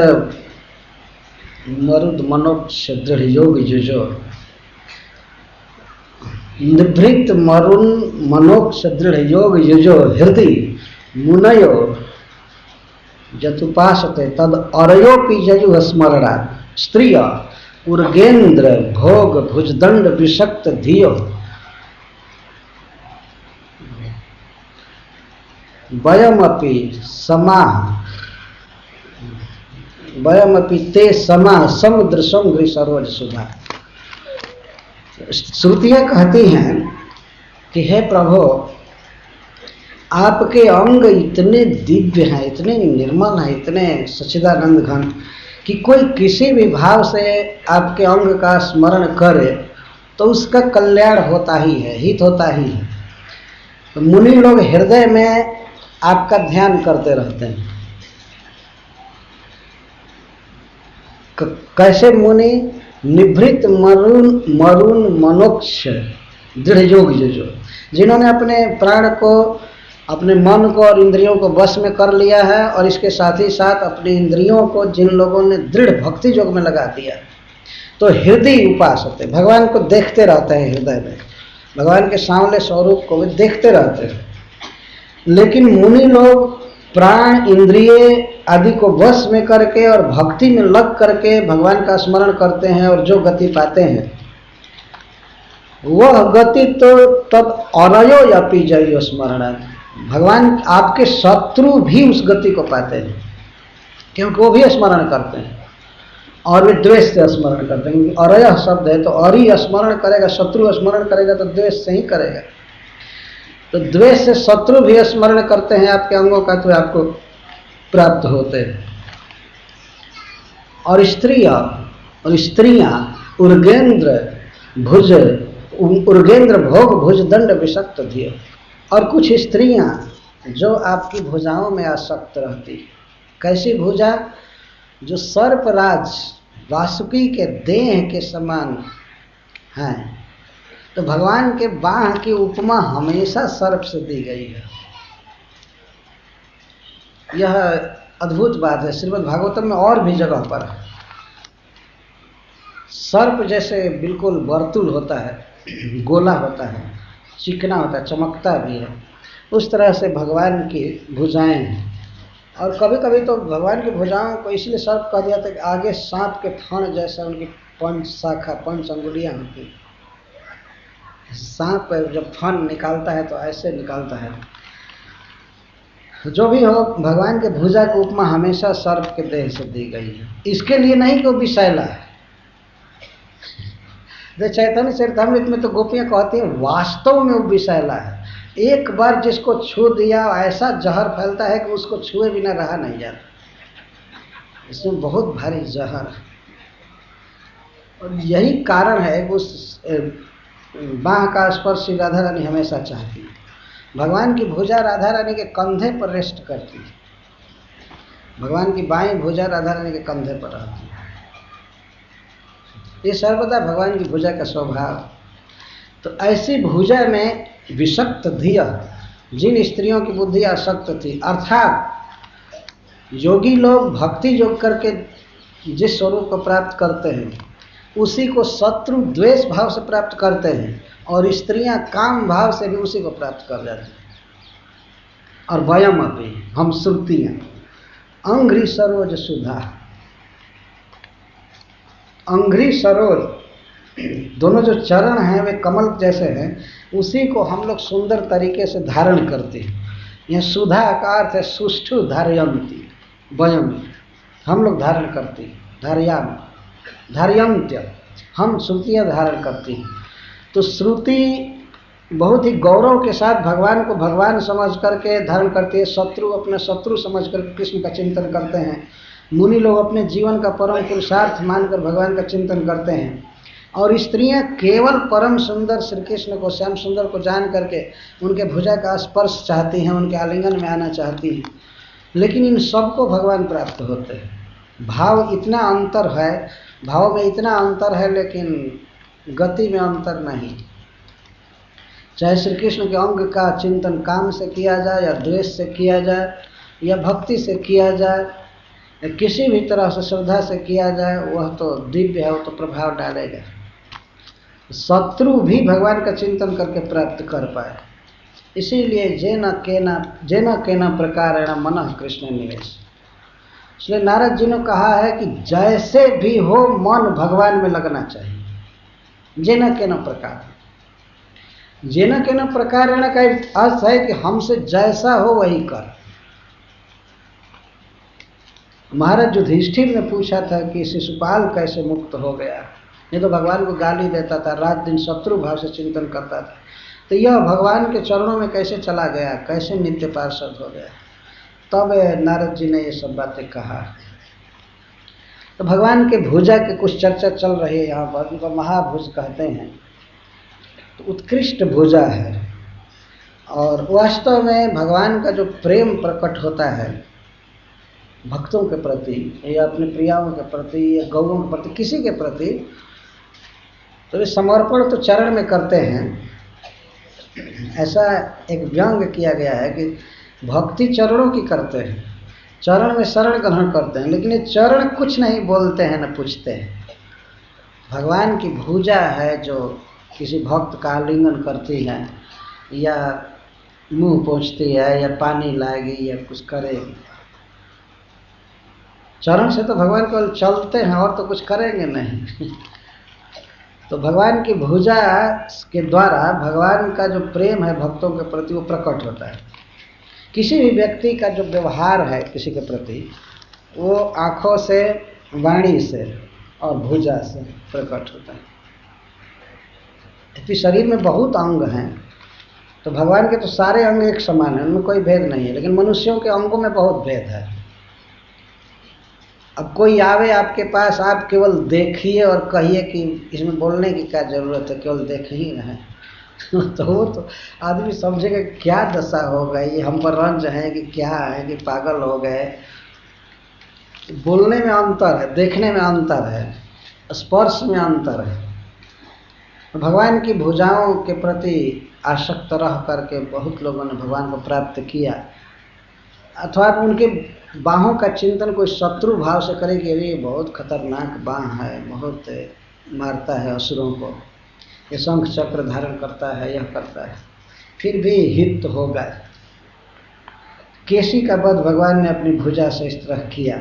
मरुद मनोक्ष दृढ़ योग जुजो। निभृत मरुन मनोक्ष दृढ़ योग युजो हृदय मुनयो जतुपासते तद अरयोपि जयु स्मरणा स्त्रिय उर्गेन्द्र भोग भुजदंड विषक्त धियो वयमपि ते समाह समुद्र संग्री सरोज सुधा। श्रुतियाँ कहती हैं कि हे प्रभु, आपके अंग इतने दिव्य हैं, इतने निर्मल हैं, इतने सच्चिदानंद घन कि कोई किसी भी भाव से आपके अंग का स्मरण करे तो उसका कल्याण होता ही है, हित होता ही है। तो मुनि लोग हृदय में आपका ध्यान करते रहते हैं। कैसे मुनि? निभृत मरुन मनोक्ष दृढ़ योग जो, जिन्होंने अपने प्राण को, अपने मन को और इंद्रियों को वश में कर लिया है, और इसके साथ ही साथ अपनी इंद्रियों को जिन लोगों ने दृढ़ भक्ति योग में लगा दिया, तो हृदय उपास होते, भगवान को देखते रहते हैं हृदय में, भगवान के सांवले स्वरूप को भी देखते रहते हैं। लेकिन मुनि लोग प्राण इंद्रिय आदि को वश में करके और भक्ति में लग करके भगवान का स्मरण करते हैं और जो गति पाते हैं वह गति तो तब अरयो या पीजयो स्मरण, भगवान आपके शत्रु भी उस गति को पाते हैं क्योंकि वो भी स्मरण करते हैं और वे द्वेष से स्मरण करते हैं। अरय शब्द है तो अरि स्मरण करेगा, शत्रु स्मरण करेगा तो द्वेष से ही करेगा। तो द्वेष से शत्रु भी स्मरण करते हैं आपके अंगों का तो आपको प्राप्त होते हैं। और स्त्रियां उर्गेंद्र भुज, उर्गेंद्र भोग भुज दंड विषक्त धिय, और कुछ स्त्रियां जो आपकी भुजाओं में आसक्त रहती। कैसी भुजा? जो सर्पराज वासुकी के देह के समान हैं। तो भगवान के बाह की उपमा हमेशा सर्प से दी गई है। यह अद्भुत बात है, श्रीमद् भागवतम में और भी जगह पर है। सर्प जैसे बिल्कुल वर्तुल होता है, गोला होता है, चिकना होता है, चमकता भी है, उस तरह से भगवान की भुजाएं हैं। और कभी कभी तो भगवान की भुजाओं को इसलिए सर्प कह दिया था कि आगे सांप के फण जैसा उनकी पंच शाखा, पंच अंगुलियां होती। सांप जब फण निकालता है तो ऐसे निकालता है। जो भी हो, भगवान के भुजा की उपमा हमेशा सर्प के देह से दी गई है। इसके लिए नहीं कि वो विषैला है। चैतन्य चरितामृत में तो गोपियां कहती हैं वास्तव में वो विषैला है। एक बार जिसको छू दिया ऐसा जहर फैलता है कि उसको छुए बिना रहा नहीं जाता। इसमें बहुत भारी जहर है। और यही कारण है कि उस बाह का स्पर्श राधा रानी हमेशशा चाहती है। भगवान की भुजा राधा रानी के कंधे पर रेस्ट करती है। भगवान की बाएं भुजा राधा रानी के कंधे पर रहती है। ये सर्वदा भगवान की भुजा का स्वभाव। तो ऐसी भुजा में विषक्त धिय, जिन स्त्रियों की बुद्धि आसक्त थी, अर्थात योगी लोग भक्ति योग करके जिस स्वरूप को प्राप्त करते हैं उसी को शत्रु द्वेष भाव से प्राप्त करते हैं, और स्त्रियां काम भाव से भी उसी को प्राप्त कर जाती हैं। और वयम अभी हम श्रुतियां अंघ्रि सरोज सुधा, अंघ्रि सरोज दोनों जो चरण हैं वे कमल जैसे हैं, उसी को हम लोग सुंदर तरीके से धारण करते हैं। यह सुधा का अर्थ है सुष्ठु धारयंती, वयम हम लोग धारण करते हैं, धारयाम धारयंत्य हम श्रुतियाँ धारण करती हैं। तो श्रुति बहुत ही गौरव के साथ भगवान को भगवान समझ करके धारण करती है। शत्रु अपना शत्रु समझ करके कृष्ण का चिंतन करते हैं। मुनि लोग अपने जीवन का परम पुरुषार्थ मानकर भगवान का चिंतन करते हैं। और स्त्रियां केवल परम सुंदर श्री कृष्ण को, श्याम सुंदर को जान करके उनके भुजा का स्पर्श चाहती हैं, उनके आलिंगन में आना चाहती हैं। लेकिन इन सबको भगवान प्राप्त होते हैं। भाव इतना अंतर है, भाव में इतना अंतर है, लेकिन गति में अंतर नहीं। चाहे श्री कृष्ण के अंग का चिंतन काम से किया जाए या द्वेष से किया जाए या भक्ति से किया जाए या किसी भी तरह से श्रद्धा से किया जाए, वह तो दिव्य है, वो तो प्रभाव डालेगा। शत्रु भी भगवान का चिंतन करके प्राप्त कर पाए। इसीलिए जेन केना प्रकारेण मनः कृष्ण निवेश। इसलिए नारद जी ने कहा है कि जैसे भी हो मन भगवान में लगना चाहिए। जेन केना प्रकार, जेन केना प्रकारेण का अर्थ है कि हमसे जैसा हो वही कर। महाराज युधिष्ठिर ने पूछा था कि शिशुपाल कैसे मुक्त हो गया। ये तो भगवान को गाली देता था, रात दिन शत्रु भाव से चिंतन करता था, तो यह भगवान के चरणों में कैसे चला गया, कैसे नित्य पार्षद हो गया। तब नारद जी ने ये सब बातें कहा। तो भगवान के भुजा की कुछ चर्चा चल रही है यहाँ पर, उनको महाभुज कहते हैं। तो उत्कृष्ट भुजा है और वास्तव में भगवान का जो प्रेम प्रकट होता है भक्तों के प्रति या अपने प्रियाओं के प्रति या गौओं के प्रति, किसी के प्रति, तो ये समर्पण तो चरण में करते हैं। ऐसा एक व्यंग किया गया है कि भक्ति चरणों की करते हैं, चरण में शरण ग्रहण करते हैं, लेकिन ये चरण कुछ नहीं बोलते हैं न पूछते हैं। भगवान की भुजा है जो किसी भक्त का आलिंगन करती है या मुंह पोंछती है या पानी लाएगी या कुछ करेगी। चरण से तो भगवान केवल चलते हैं और तो कुछ करेंगे नहीं। तो भगवान की भुजा के द्वारा भगवान का जो प्रेम है भक्तों के प्रति वो प्रकट होता है। किसी भी व्यक्ति का जो व्यवहार है किसी के प्रति वो आँखों से, वाणी से और भुजा से प्रकट होता है। यदि शरीर में बहुत अंग हैं तो भगवान के तो सारे अंग एक समान हैं, उनमें कोई भेद नहीं है, लेकिन मनुष्यों के अंगों में बहुत भेद है। अब कोई आवे आपके पास, आप केवल देखिए और कहिए कि इसमें बोलने की क्या जरूरत है, केवल देख ही रहे तो वो तो आदमी समझेगा क्या दशा हो गई, हम पर रंज है कि क्या है कि पागल हो गए। बोलने में अंतर है, देखने में अंतर है, स्पर्श में अंतर है। भगवान की भुजाओं के प्रति आसक्त रह करके बहुत लोगों ने भगवान को प्राप्त किया, अथवा उनके बाहों का चिंतन कोई शत्रु भाव से करे कि ये बहुत खतरनाक बाह है, बहुत मारता है असुरों को, ये शंख चक्र धारण करता है, यह करता है, फिर भी हित हो गए। केसी का वध भगवान ने अपनी भुजा से इस तरह किया,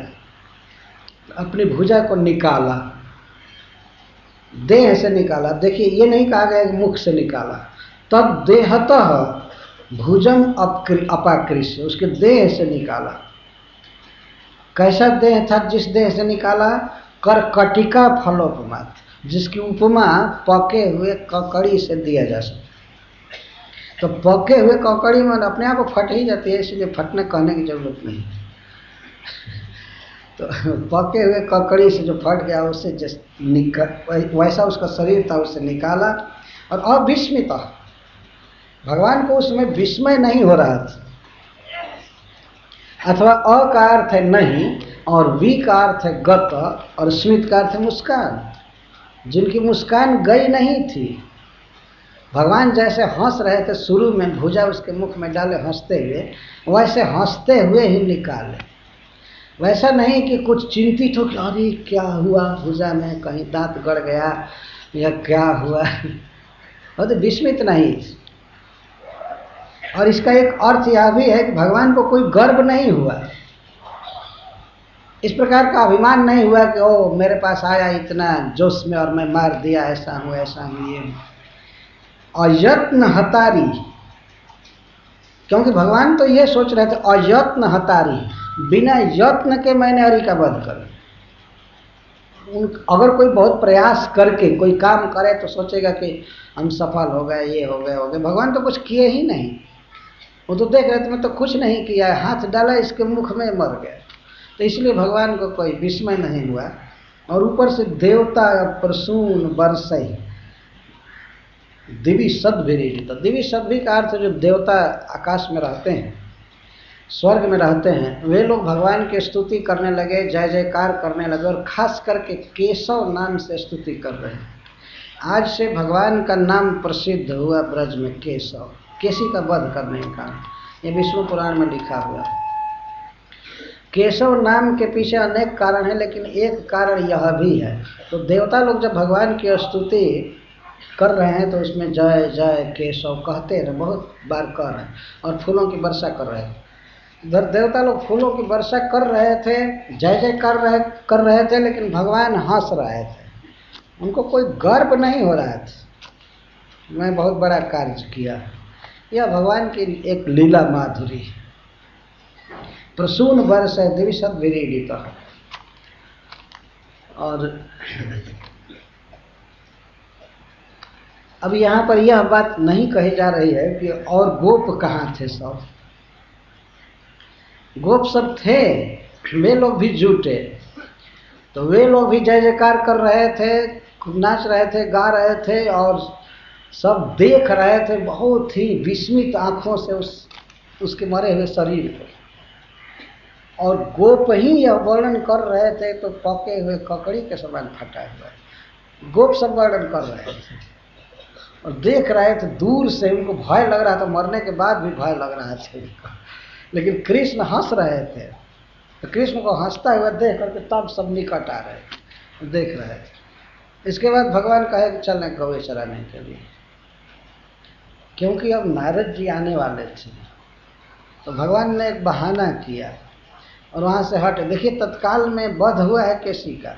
अपनी भुजा को निकाला, देह से निकाला। देखिए ये नहीं कहा गया कि मुख से निकाला, तब देहतः भुजम अपाकृष्य, उसके देह से निकाला। कैसा देह था जिस देह से निकाला? करकटिका फलोपमा, जिसकी उपमा पके हुए ककड़ी से दिया जा सकता। तो पके हुए ककड़ी में अपने आप फट ही जाती है, इसलिए फटने कहने की जरूरत नहीं। तो पके हुए ककड़ी से जो फट गया उससे वैसा उसका शरीर था, उससे निकाला। और अविस्मित, भगवान को उसमें विस्मय नहीं हो रहा था। अथवा अ का अर्थ है नहीं और वी का अर्थ है गत और स्मित का अर्थ है मुस्कान, जिनकी मुस्कान गई नहीं थी। भगवान जैसे हंस रहे थे शुरू में, भुजा उसके मुख में डाले हंसते हुए, वैसे हंसते हुए ही निकाले। वैसा नहीं कि कुछ चिंतित हो कि अरे क्या हुआ भुजा में, कहीं दांत गड़ गया या क्या हुआ, और तो विस्मित नहीं। और इसका एक अर्थ यह भी है कि भगवान को कोई गर्व नहीं हुआ, इस प्रकार का अभिमान नहीं हुआ कि ओ मेरे पास आया इतना जोश में और मैं मार दिया, ऐसा हूँ ऐसा हूँ ये। अयत्न हतारी, क्योंकि भगवान तो ये सोच रहे थे अयत्न हतारी, बिना यत्न के मैंने हरि का वध कर। अगर कोई बहुत प्रयास करके कोई काम करे तो सोचेगा कि हम सफल हो गए, ये हो गए हो गए। भगवान तो कुछ किए ही नहीं, वो तो देख रहे थे मैं तो कुछ नहीं किया, हाथ डाला इसके मुख में मर गया। तो इसलिए भगवान को कोई विस्मय नहीं हुआ। और ऊपर से देवता प्रसून बरसई, दिव्य सद्भिरीडित। दिव्य सद्भि का अर्थ जो देवता आकाश में रहते हैं, स्वर्ग में रहते हैं, वे लोग भगवान की स्तुति करने लगे, जय जयकार करने लगे, और खास करके केशव नाम से स्तुति कर रहे हैं। आज से भगवान का नाम प्रसिद्ध हुआ ब्रज में, केशव, केसी का वध करने का। ये विष्णु पुराण में लिखा हुआ। केशव नाम के पीछे अनेक कारण हैं, लेकिन एक कारण यह भी है। तो देवता लोग जब भगवान की स्तुति कर रहे हैं तो उसमें जय जय केशव कहते हैं, बहुत बार कर रहे हैं, और फूलों की वर्षा कर रहे हैं। इधर देवता लोग फूलों की वर्षा कर रहे थे, जय जय कर रहे थे, लेकिन भगवान हंस रहे थे। उनको कोई गर्व नहीं हो रहा था मैं बहुत बड़ा कार्य किया। यह भगवान की एक लीला माधुरी। प्रसून वर्ष है दिविशत विरीडित। और अब यहाँ पर यह बात नहीं कही जा रही है कि और गोप कहाँ थे। सब गोप सब थे, वे लोग भी जुटे, तो वे लोग भी जय जयकार कर रहे थे, नाच रहे थे, गा रहे थे, और सब देख रहे थे बहुत ही विस्मित आंखों से उसके मरे हुए शरीर को। और गोप ही यह वर्णन कर रहे थे तो पके हुए ककड़ी के समान फटा हुआ गोप सब वर्णन कर रहे थे और देख रहे थे दूर से। उनको भय लग रहा था, मरने के बाद भी भय लग रहा था उनको, लेकिन कृष्ण हंस रहे थे। तो कृष्ण को हंसता हुआ देख करके तब सब निकट आ रहे थे, देख रहे थे। इसके बाद भगवान कहे कि चलें गौवे चराने के लिए, क्योंकि अब नारद जी आने वाले थे। तो भगवान ने एक बहाना किया और वहाँ से हटे। देखिए तत्काल में वध हुआ है केसी का।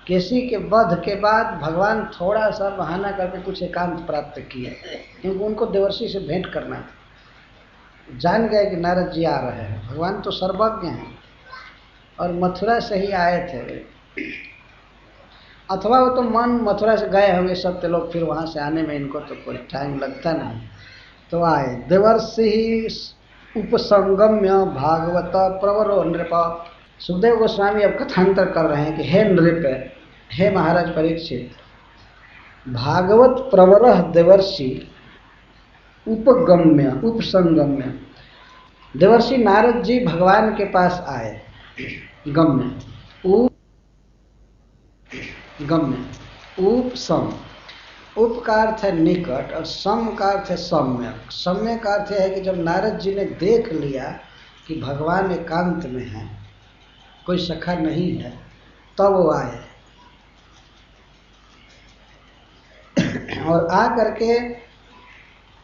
केसी के वध के बाद भगवान थोड़ा सा बहाना करके कुछ एकांत प्राप्त किए, क्योंकि उनको देवर्षि से भेंट करना था। जान गए कि नारद जी आ रहे हैं। भगवान तो सर्वज्ञ हैं और मथुरा से ही आए थे, अथवा वो तो मन मथुरा से गए होंगे सत्य लोग, फिर वहाँ से आने में इनको तो कोई टाइम लगता नहीं। तो आए। देवर्षि उपसंगम्य भागवत प्रवरो नृप। सुखदेव गोस्वामी अब कथांतर कर रहे हैं कि हे नृप, हे महाराज परीक्षित, भागवत प्रवर देवर्षि उपगम्य उपसंगम्य। देवर्षि नारद जी भगवान के पास आए। गम्य गम्य उप सम। उप का अर्थ है निकट और सम का अर्थ है सम्यक। सम्यक का अर्थ है कि जब नारद जी ने देख लिया कि भगवान एकांत में है, कोई सखा नहीं है, तब वो आए और आ करके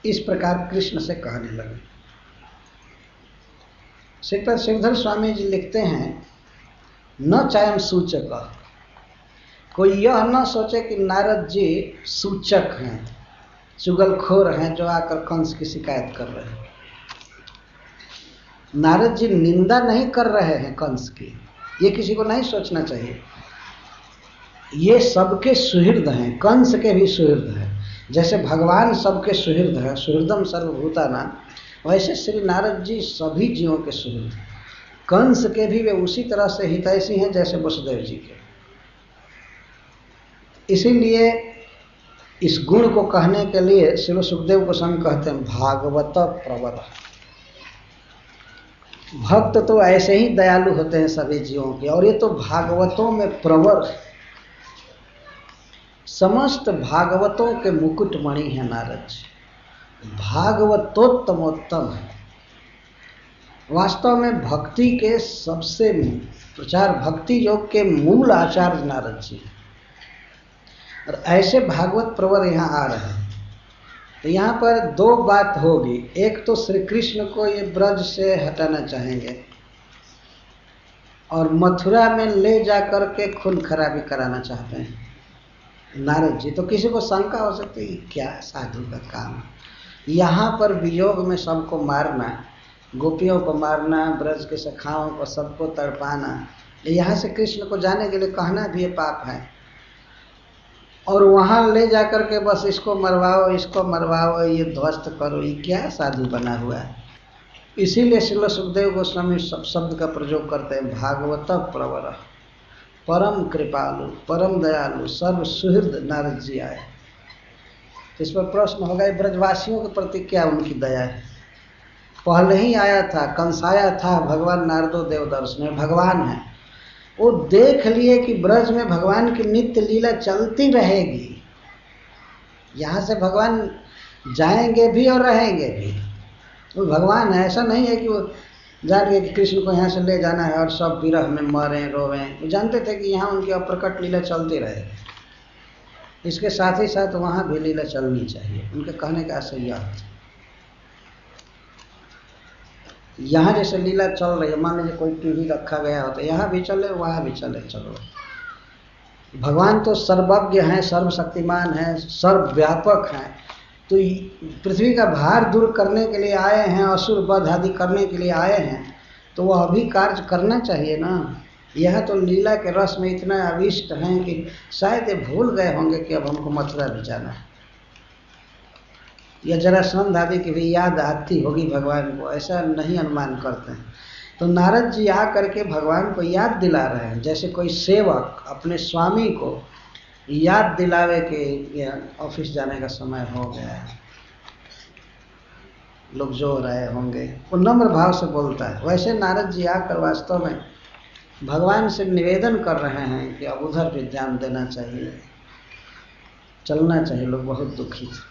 इस प्रकार कृष्ण से कहने लगे। श्रीपद श्रीधर स्वामी जी लिखते हैं, न चायम सूचक। कोई यह न सोचे कि नारद जी सूचक हैं, चुगलखोर हैं जो आकर कंस की शिकायत कर रहे हैं। नारद जी निंदा नहीं कर रहे हैं कंस की, ये किसी को नहीं सोचना चाहिए। ये सबके सुहृद हैं, कंस के भी सुहृद हैं। जैसे भगवान सबके सुहृद हैं, सुहृदम सर्वभूतानां, वैसे श्री नारद जी सभी जीवों के सुहृद। कंस के भी वे उसी तरह से हितैषी हैं जैसे वसुदेव जी के। इसीलिए इस गुण को कहने के लिए श्री सुखदेव गोस्वामी कहते हैं भागवत प्रवर। भक्त तो ऐसे ही दयालु होते हैं सभी जीवों के, और ये तो भागवतों में प्रवर, समस्त भागवतों के मुकुटमणि है नारद जी। भागवतोत्तमोत्तम है। वास्तव में भक्ति के सबसे प्रचार, भक्ति योग के मूल आचार्य नारद जी हैं। और ऐसे भागवत प्रवर यहाँ आ रहे हैं। तो यहाँ पर दो बात होगी। एक तो श्री कृष्ण को ये ब्रज से हटाना चाहेंगे और मथुरा में ले जाकर के खून खराबी कराना चाहते हैं नारद जी। तो किसी को शंका हो सकती है क्या साधु का काम, यहाँ पर वियोग में सबको मारना, गोपियों को मारना, ब्रज के सखाओं को सबको तड़पाना, यहाँ से कृष्ण को जाने के लिए कहना भी ये पाप है। और वहाँ ले जाकर के बस इसको मरवाओ, ये ध्वस्त करो, ये क्या साधु बना हुआ है। इसीलिए श्रील सुखदेव गोस्वामी सब शब्द का प्रयोग करते हैं भागवत प्रवर, परम कृपालु, परम दयालु, सर्व सुहृद नारद जी आए। इस पर प्रश्न होगा ब्रजवासियों के प्रति क्या उनकी दया है। पहले ही आया था, कंसाया था, भगवान नारदो देवदर्श में भगवान है। वो देख लिए कि ब्रज में भगवान की नित्य लीला चलती रहेगी, यहाँ से भगवान जाएंगे भी और रहेंगे भी। वो भगवान है, ऐसा नहीं है कि वो जान गए कि कृष्ण को यहाँ से ले जाना है और सब विरह में मरें रोवें। वो जानते थे कि यहाँ उनकी अप्रकट लीला चलती रहेगी। इसके साथ ही साथ वहाँ भी लीला चलनी चाहिए। उनके कहने का आशय यह है, यहाँ जैसे लीला चल रही है, मान लीजिए कोई टीवी रखा गया हो तो यहाँ भी चले, वहाँ भी चले, चलो। भगवान तो सर्वज्ञ हैं, सर्वशक्तिमान हैं, सर्वव्यापक हैं। तो पृथ्वी का भार दूर करने के लिए आए हैं, असुर वध आदि करने के लिए आए हैं, तो वह अभी कार्य करना चाहिए ना। यह तो लीला के रस में इतना अविष्ट हैं कि शायद ये भूल गए होंगे कि अब हमको मथुरा भी जाना है, या जरासंध आदि की भी याद आती होगी भगवान को, ऐसा नहीं अनुमान करते हैं। तो नारद जी आ करके भगवान को याद दिला रहे हैं, जैसे कोई सेवक अपने स्वामी को याद दिलावे कि ऑफिस जाने का समय हो गया है, लोग जो रहे होंगे, वो नम्र भाव से बोलता है। वैसे नारद जी आकर वास्तव में भगवान से निवेदन कर रहे हैं कि अब उधर भी ध्यान देना चाहिए, चलना चाहिए। लोग बहुत दुखी थे।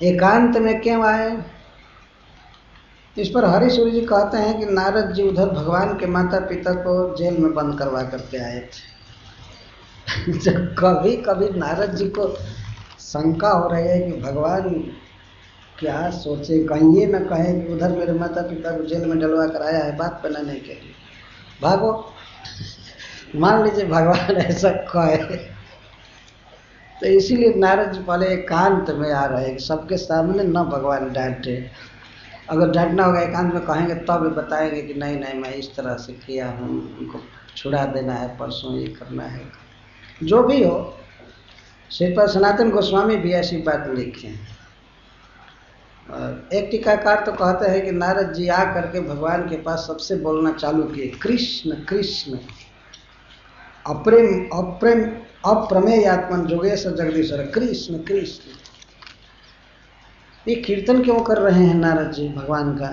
एकांत में क्यों आए, इस पर हरिसूरी जी कहते हैं कि नारद जी उधर भगवान के माता पिता को जेल में बंद करवा करके आए थे। जब कभी कभी नारद जी को शंका हो रही है कि भगवान क्या सोचे, कहीं ये न कहे कि उधर मेरे माता पिता को जेल में डलवा कर आया है बात बनाने के लिए, भागो। मान लीजिए भगवान ऐसा कहे, तो इसीलिए नारद जी पहले एकांत में आ रहे हैं कि सबके सामने न भगवान डांटे। अगर डांटना होगा एकांत में कहेंगे तब बताएंगे कि नहीं नहीं मैं इस तरह से किया हूँ, उनको छुड़ा देना है, परसों ये करना है। जो भी हो, श्रीपाद सनातन गोस्वामी भी ऐसी बात लिखे हैं। और एक टीकाकार तो कहते हैं कि नारद जी आ करके भगवान के पास सबसे बोलना चालू किए, कृष्ण कृष्ण अप्रेम अप्रेम अप्रमेय आत्मन जोगेश जगदीश्वर, कृष्ण कृष्ण। ये कीर्तन क्यों कर रहे हैं नारद जी भगवान का?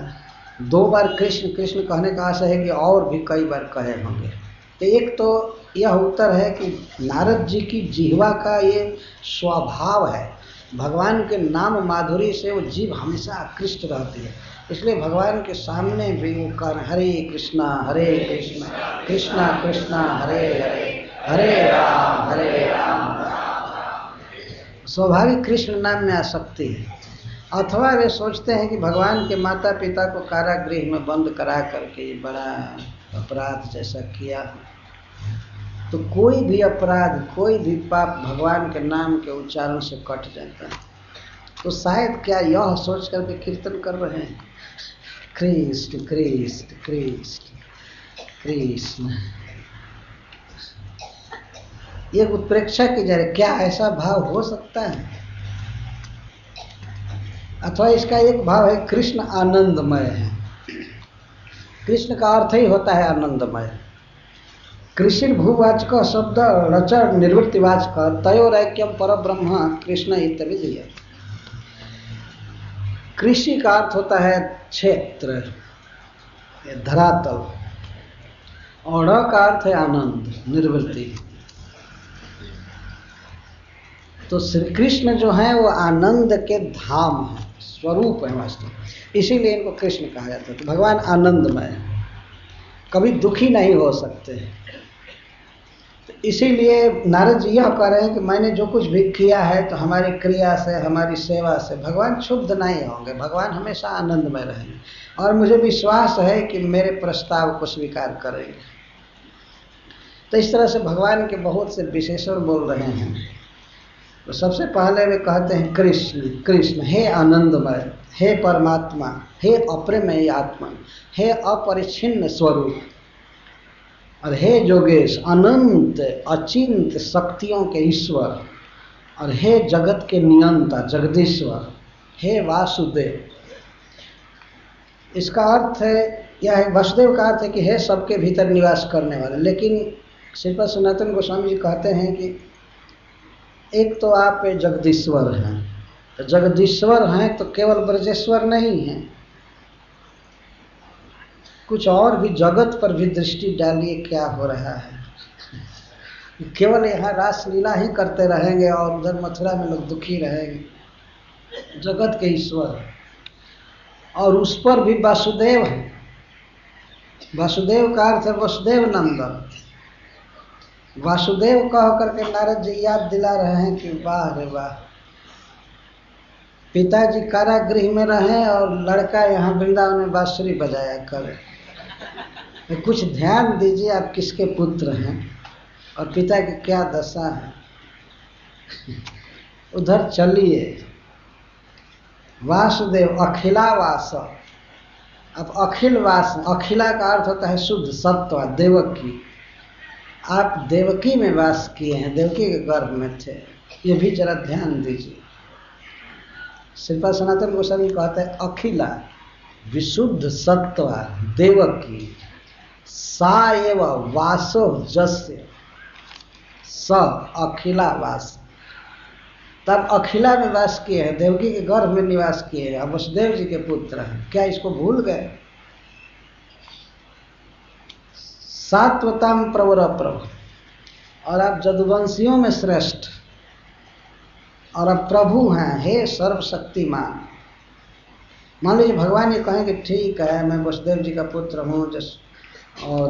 2 बार कृष्ण कृष्ण कहने का आशा है कि और भी कई बार कहे होंगे। तो एक तो यह उत्तर है कि नारद जी की जिह्वा का ये स्वभाव है, भगवान के नाम माधुरी से वो जीव हमेशा आकृष्ट रहती है, इसलिए भगवान के सामने भी वो कर हरे कृष्णा कृष्णा कृष्णा हरे हरे हरे राम। स्वाभाविक कृष्ण नाम में आसक्ति है। अथवा वे सोचते हैं कि भगवान के माता पिता को कारागृह में बंद करा करके ये बड़ा अपराध जैसा किया, तो कोई भी अपराध कोई भी पाप भगवान के नाम के उच्चारण से कट जाता है। तो शायद क्या यह सोच करके कीर्तन कर रहे हैं, कृष्ण कृष्ण कृष्ण कृष्ण। ये उत्प्रेक्षा की जा रही, क्या ऐसा भाव हो सकता है? अथवा इसका एक भाव है कृष्ण आनंदमय है। कृष्ण का अर्थ ही होता है आनंदमय। कृष्ण भूवाचक शब्द रचर निवृत्तिवाचक तयोरैक्यम परब्रह्म कृष्ण इत्यादि। कृषि का अर्थ होता है क्षेत्र, धरातल, और का अर्थ है आनंद, निर्वृत्ति। तो श्री कृष्ण जो है वो आनंद के धाम है, स्वरूप है वास्तव, इसीलिए इनको कृष्ण कहा जाता है। तो भगवान आनंदमय है, कभी दुखी नहीं हो सकते। तो इसीलिए नारद जी यह कह रहे हैं कि मैंने जो कुछ भी किया है तो हमारी क्रिया से, हमारी सेवा से भगवान क्षुब्ध नहीं होंगे, भगवान हमेशा आनंदमय रहेंगे, और मुझे विश्वास है कि मेरे प्रस्ताव को स्वीकार करेंगे। तो इस तरह से भगवान के बहुत से विशेषण बोल रहे हैं। तो सबसे पहले वे कहते हैं कृष्ण कृष्ण, हे आनंदमय, हे परमात्मा, हे अप्रमेय आत्मा, हे अपरिच्छिन्न स्वरूप, और हे जोगेश, अनंत अचिंत शक्तियों के ईश्वर, और हे जगत के नियंता जगदीश्वर, हे वासुदेव। इसका अर्थ है, यह है वासुदेव का अर्थ है कि हे सबके भीतर निवास करने वाले। लेकिन श्रीपाद सनातन गोस्वामी जी कहते हैं कि एक तो आप जगदीश्वर हैं, तो जगदीश्वर हैं तो केवल ब्रजेश्वर नहीं हैं, कुछ और भी जगत पर भी दृष्टि डालिए क्या हो रहा है। केवल यहाँ रासलीला ही करते रहेंगे और उधर मथुरा में लोग दुखी रहेंगे। जगत के ईश्वर और उस पर भी वासुदेव है। वासुदेव का अर्थ है वसुदेव नंदन। वासुदेव कह करके नारद जी याद दिला रहे हैं कि वाह रे वाह, पिताजी कारागृह में रहे और लड़का यहाँ वृंदावन में बांसुरी बजाया करे। तो कुछ ध्यान दीजिए आप किसके पुत्र हैं और पिता की क्या दशा है। उधर चलिए। वासुदेव अखिलावास, अब अखिल वास, अखिला का अर्थ होता है शुद्ध सत्व, देवकी। आप देवकी में वास किए हैं, देवकी के गर्भ में थे, ये भी जरा ध्यान दीजिए। श्रीपाद सनातन गोस्वामी कहते हैं अखिला विशुद्ध सत्व देवकी सा एव वासो जस्य स अखिला वास। तब अखिला में वास किए हैं, देवकी के गर्भ में निवास किए हैं, अब वसुदेव जी के पुत्र हैं। क्या इसको भूल गए? सात्वताम प्रवर प्रभु, और आप जदुवंशियों में श्रेष्ठ, और अब प्रभु हैं, हे सर्वशक्तिमान। मान लीजिए भगवान ये कहें कि ठीक है मैं वसुदेव जी का पुत्र हूँ और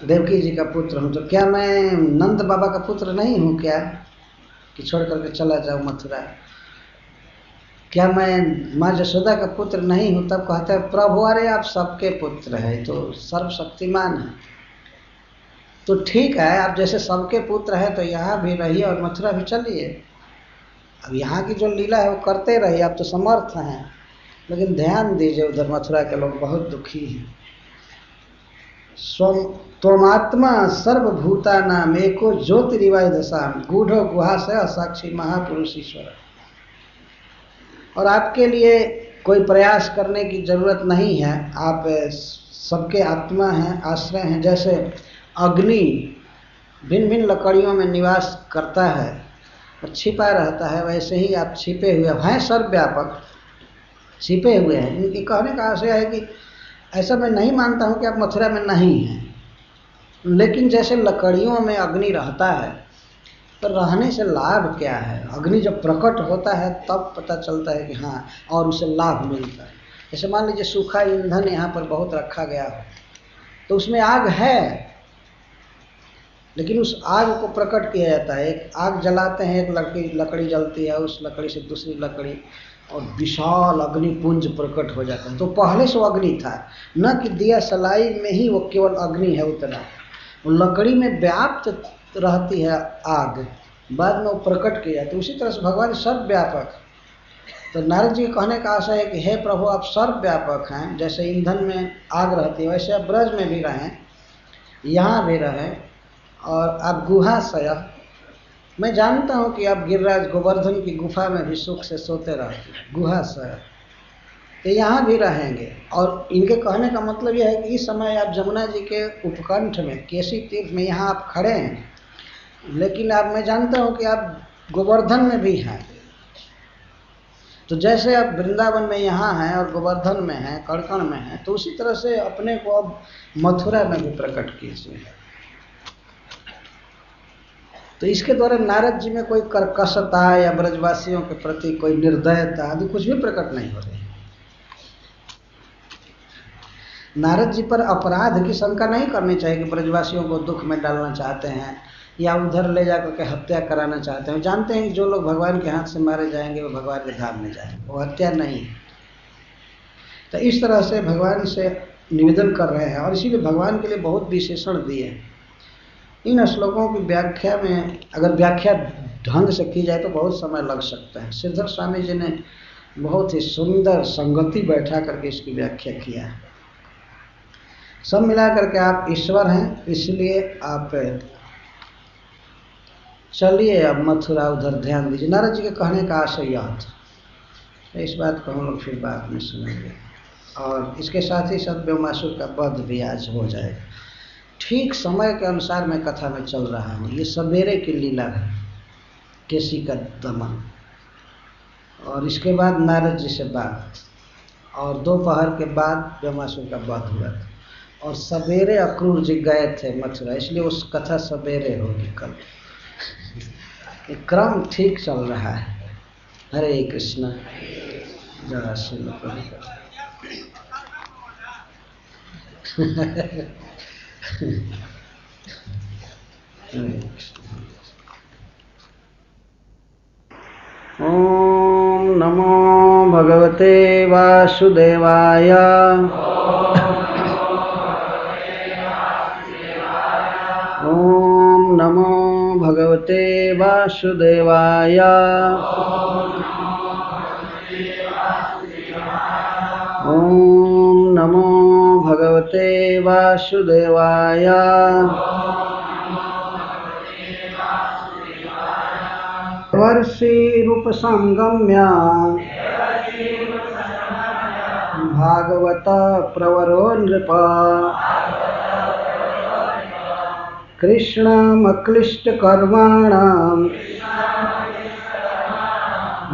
देवकी जी का पुत्र हूँ, तो क्या मैं नंद बाबा का पुत्र नहीं हूँ क्या, कि छोड़ करके चला जाऊँ मथुरा? क्या मैं माँ जशोदा का पुत्र नहीं हूँ? तब कहते हैं प्रभु अरे आप सबके पुत्र हैं, तो सर्वशक्तिमान है। तो ठीक है, आप जैसे सबके पुत्र हैं तो यहाँ भी रहिए और मथुरा भी चलिए। अब यहाँ की जो लीला है वो करते रहिए, आप तो समर्थ हैं, लेकिन ध्यान दीजिए उधर मथुरा के लोग बहुत दुखी हैं। त्वमात्मा सर्वभूतानाम एको ज्योतिरिवाय दशाम गूढ़ो गुहा से साक्षी महापुरुष ईश्वर। और आपके लिए कोई प्रयास करने की जरूरत नहीं है, आप सबके आत्मा हैं, आश्रय हैं। जैसे अग्नि भिन्न भिन्न लकड़ियों में निवास करता है और छिपा रहता है, वैसे ही आप छिपे हुए हैं, सर्वव्यापक छिपे हुए हैं। इनके कहने का आशय है कि ऐसा मैं नहीं मानता हूं कि आप मथुरा में नहीं हैं, लेकिन जैसे लकड़ियों में अग्नि रहता है तो रहने से लाभ क्या है? अग्नि जब प्रकट होता है तब पता चलता है कि हाँ, और उसे लाभ मिलता है। जैसे मान लीजिए सूखा ईंधन यहाँ पर बहुत रखा गया हो, तो उसमें आग है, लेकिन उस आग को प्रकट किया जाता है। एक आग जलाते हैं, एक लकड़ी जलती है, उस लकड़ी से दूसरी लकड़ी, और विशाल अग्निपुंज प्रकट हो जाता है। तो पहले से वो अग्नि था, न कि दिया सलाई में ही वो केवल अग्नि है उतना, वो लकड़ी में व्याप्त रहती है आग, बाद में वो प्रकट किया जाती है। उसी तरह से भगवान सर्वव्यापक। तो नारद जी कहने का आशा है कि हे प्रभु आप सर्वव्यापक हैं, जैसे ईंधन में आग रहती है वैसे आप ब्रज में भी रहें, यहाँ भी रहें, और आप गुहाशय। मैं जानता हूँ कि आप गिरिराज गोवर्धन की गुफा में भी सुख से सोते रहते हैं, गुहाशय, तो यहाँ भी रहेंगे। और इनके कहने का मतलब यह है कि इस समय आप जमुना जी के उपकंठ में, केसी तीर्थ में यहाँ आप खड़े हैं, लेकिन आप, मैं जानता हूँ कि आप गोवर्धन में भी हैं। तो जैसे आप वृंदावन में यहाँ हैं और गोवर्धन में हैं, कड़कण में हैं, तो उसी तरह से अपने को अब मथुरा में भी प्रकट कीजिए। तो इसके द्वारा नारद जी में कोई कर्कशता या ब्रजवासियों के प्रति कोई निर्दयता आदि कुछ भी प्रकट नहीं हो रही। नारद जी पर अपराध की शंका नहीं करनी चाहिए कि ब्रजवासियों को दुख में डालना चाहते हैं या उधर ले जाकर के हत्या कराना चाहते हैं। जानते हैं कि जो लोग भगवान के हाथ से मारे जाएंगे वो भगवान के धाम में जाएंगे, वो हत्या नहीं है। तो इस तरह से भगवान से निवेदन कर रहे हैं, और इसीलिए भगवान के लिए बहुत विशेषण दिए हैं। इन श्लोकों की व्याख्या में अगर व्याख्या ढंग से की जाए तो बहुत समय लग सकता है। श्रीधर स्वामी जी ने बहुत ही सुंदर संगति बैठा करके इसकी व्याख्या किया है। सब मिला करके आप ईश्वर हैं, इसलिए आप चलिए अब मथुरा उधर ध्यान दीजिए। नारद जी के कहने का आशय यह था। इस बात को हम लोग फिर बाद में सुनेंगे, और इसके साथ ही साथ ब्रह्मासुर का वध भी आज हो जाएगा। ठीक समय के अनुसार मैं कथा में चल रहा हूँ। ये सवेरे की लीला है, केसी का दमन, और इसके बाद नारद जी से बात, और दोपहर के बाद ब्रह्मासुर का वध हुआ था, और सवेरे अक्रूर जी गए थे मथुरा, इसलिए उस कथा सवेरे होगी कल। क्रम ठीक चल रहा है। हरे कृष्ण। जय श्री प्रभु। ओम नमो भगवते वासुदेवाय। ओम नमो भगवते वासुदेवाय। ओम नमो भगवते वासुदेवाय। वर्षि रूप संगम्य भागवत प्रवरो नृप। कृष्णमक्लिष्ट कर्माणाम्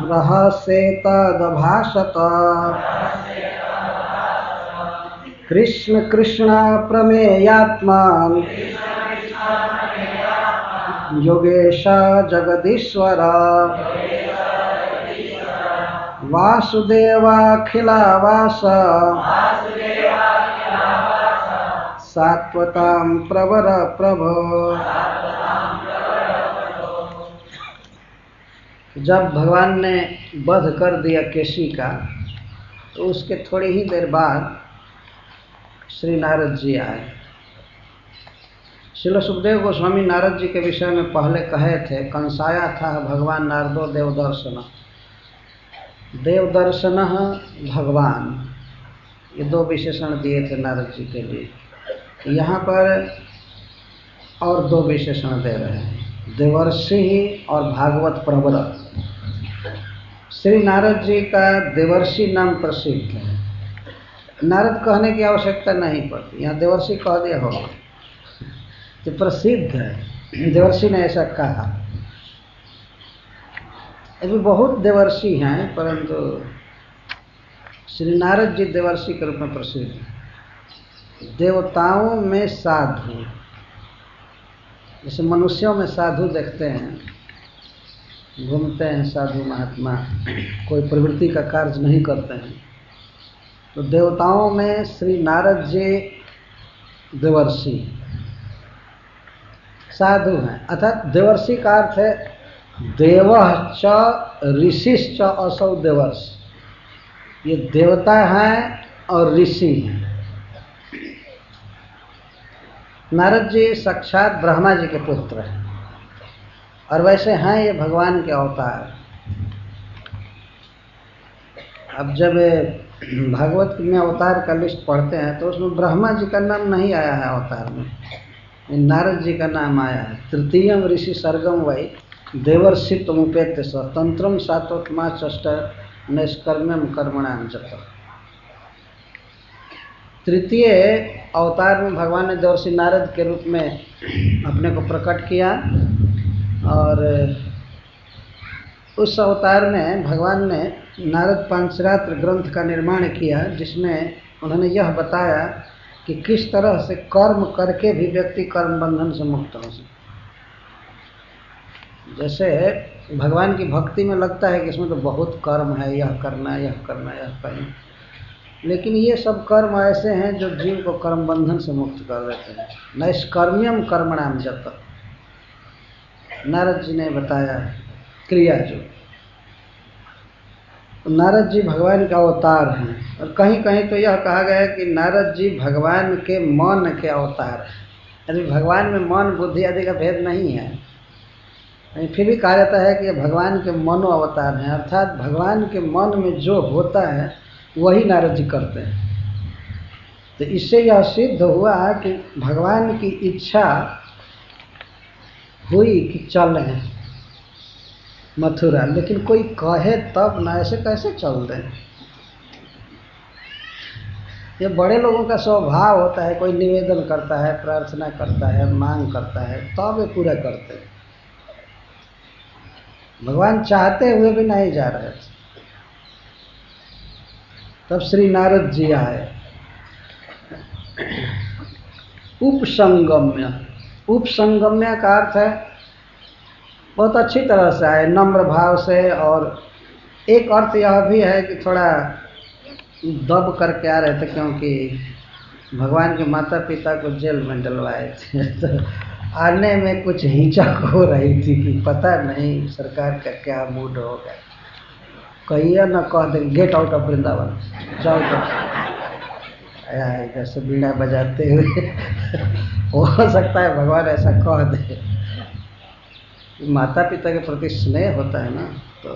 रहस्ये तदभाषत। कृष्ण कृष्ण प्रमेयात्मा योगेश जगदीश्वर। वासुदेवाखिलावास सात्वतां प्रवर प्रभो। जब भगवान ने वध कर दिया केसी का, तो उसके थोड़ी ही देर बाद श्री नारद जी आए। श्रील सुखदेव गोस्वामी नारद जी के विषय में पहले कहे थे, कंसाया था भगवान नारदो देवदर्शन। देवदर्शन भगवान, ये दो विशेषण दिए थे नारद जी के लिए। यहाँ पर और दो विशेषण दे रहे हैं, देवर्षि और भागवत प्रवर। श्री नारद जी का देवर्षि नाम प्रसिद्ध है, नारद कहने की आवश्यकता नहीं पड़ती, यहाँ देवर्षि कह दिया होगा तो प्रसिद्ध है। देवर्षि ने ऐसा कहा। अभी बहुत देवर्षि हैं, परंतु श्री नारद जी देवर्षि के रूप में प्रसिद्ध हैं। देवताओं में साधु, जैसे मनुष्यों में साधु देखते हैं, घूमते हैं साधु महात्मा, कोई प्रवृत्ति का कार्य नहीं करते हैं, तो देवताओं में श्री नारद जी देवर्षि साधु हैं। अर्थात देवर्षि का अर्थ है देवः च ऋषिश्च असौ देवर्ष, ये देवता हैं और ऋषि हैं। नारद जी साक्षात ब्रह्मा जी के पुत्र हैं, और वैसे हैं ये भगवान के अवतार। अब जब भागवत में अवतार का लिस्ट पढ़ते हैं तो उसमें ब्रह्मा जी का नाम नहीं आया है अवतार में, नारद जी का नाम आया है। तृतीयम ऋषि सर्गम वै देवर्षित्वमुपेत्य स तंत्रम सात्वत्मा चष्ट नैष्कर्म्यम कर्मणाम जप। तृतीय अवतार में भगवान ने देवर्षि नारद के रूप में अपने को प्रकट किया, और उस अवतार में भगवान ने नारद पांचरात्र ग्रंथ का निर्माण किया, जिसमें उन्होंने यह बताया कि किस तरह से कर्म करके भी व्यक्ति कर्म बंधन से मुक्त हो सके। जैसे भगवान की भक्ति में लगता है कि इसमें तो बहुत कर्म है, यह करना यह करना यह करना, लेकिन ये सब कर्म ऐसे हैं जो जीव को कर्म बंधन से मुक्त कर देते हैं। नैष्कर्म्यम कर्मणाम जप, नारद जी ने बताया क्रिया जो। नारद जी भगवान का अवतार हैं, और कहीं कहीं तो यह कहा गया है कि नारद जी भगवान के मन के अवतार हैं। यदि भगवान में मन बुद्धि आदि का भेद नहीं है, फिर भी कहा जाता है कि भगवान के मनो अवतार हैं, अर्थात भगवान के मन में जो होता है वही नारद जी करते हैं। तो इससे यह सिद्ध हुआ कि भगवान की इच्छा हुई कि चल हैं मथुरा, लेकिन कोई कहे तब ना, ऐसे कैसे चल दें। ये बड़े लोगों का स्वभाव होता है, कोई निवेदन करता है, प्रार्थना करता है, मांग करता है, तब वे पूरा करते हैं। भगवान चाहते हुए भी नहीं जा रहे थे। तब श्री नारद जी आए। उपसंगम्य, उपसंगम्य का अर्थ है बहुत अच्छी तरह से आए, नम्र भाव से। और एक अर्थ यह भी है कि थोड़ा दब करके आ रहे थे, क्योंकि भगवान के माता पिता को जेल में डलवाए थे, तो आने में कुछ हिचक हो रही थी कि पता नहीं सरकार का क्या मूड होगा। कहिए न कह they get out of Vrindavan, जाओ तो आया इधर से बीड़ा बजाते हुए हो सकता है भगवान ऐसा कह दे। माता पिता के प्रति स्नेह होता है ना, तो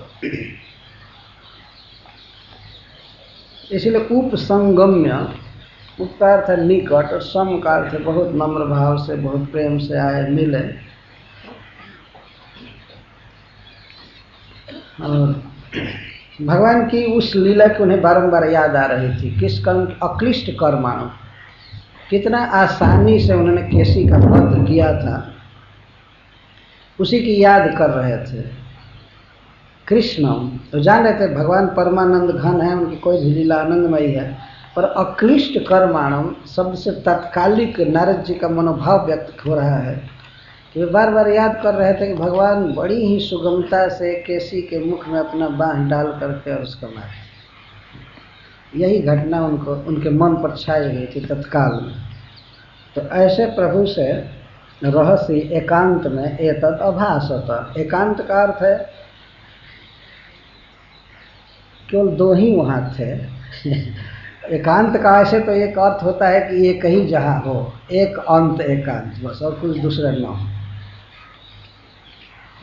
इसलिए उपसंगम्य, उप का अर्थ है निकट, और सम का अर्थ है बहुत नम्र भाव से, बहुत प्रेम से आए, मिले। और भगवान की उस लीला की उन्हें बारंबार याद आ रही थी। किस कर्म? अक्लिष्ट कर्माणु, कितना आसानी से उन्होंने केसी का वध किया था, उसी की याद कर रहे थे। कृष्णम, तो जान रहे थे भगवान परमानंद घन है, उनकी कोई भी लीला आनंदमयी है, पर अक्लिष्ट कर्माणम शब्द से तात्कालिक नारद जी का मनोभाव व्यक्त हो रहा है। वे बार बार याद कर रहे थे कि भगवान बड़ी ही सुगमता से केसी के मुख में अपना बाँह डाल करके और उसको मारे। यही घटना उनको उनके मन पर छाई गई थी तत्काल में। तो ऐसे प्रभु से रहस्य एकांत में एतद अभासत। एकांत का अर्थ है केवल दो ही वहाँ थे। एकांत का ऐसे तो एक अर्थ होता है कि एक ही जहाँ हो, एक अंत एकांत, बस और कुछ दूसरा न हो।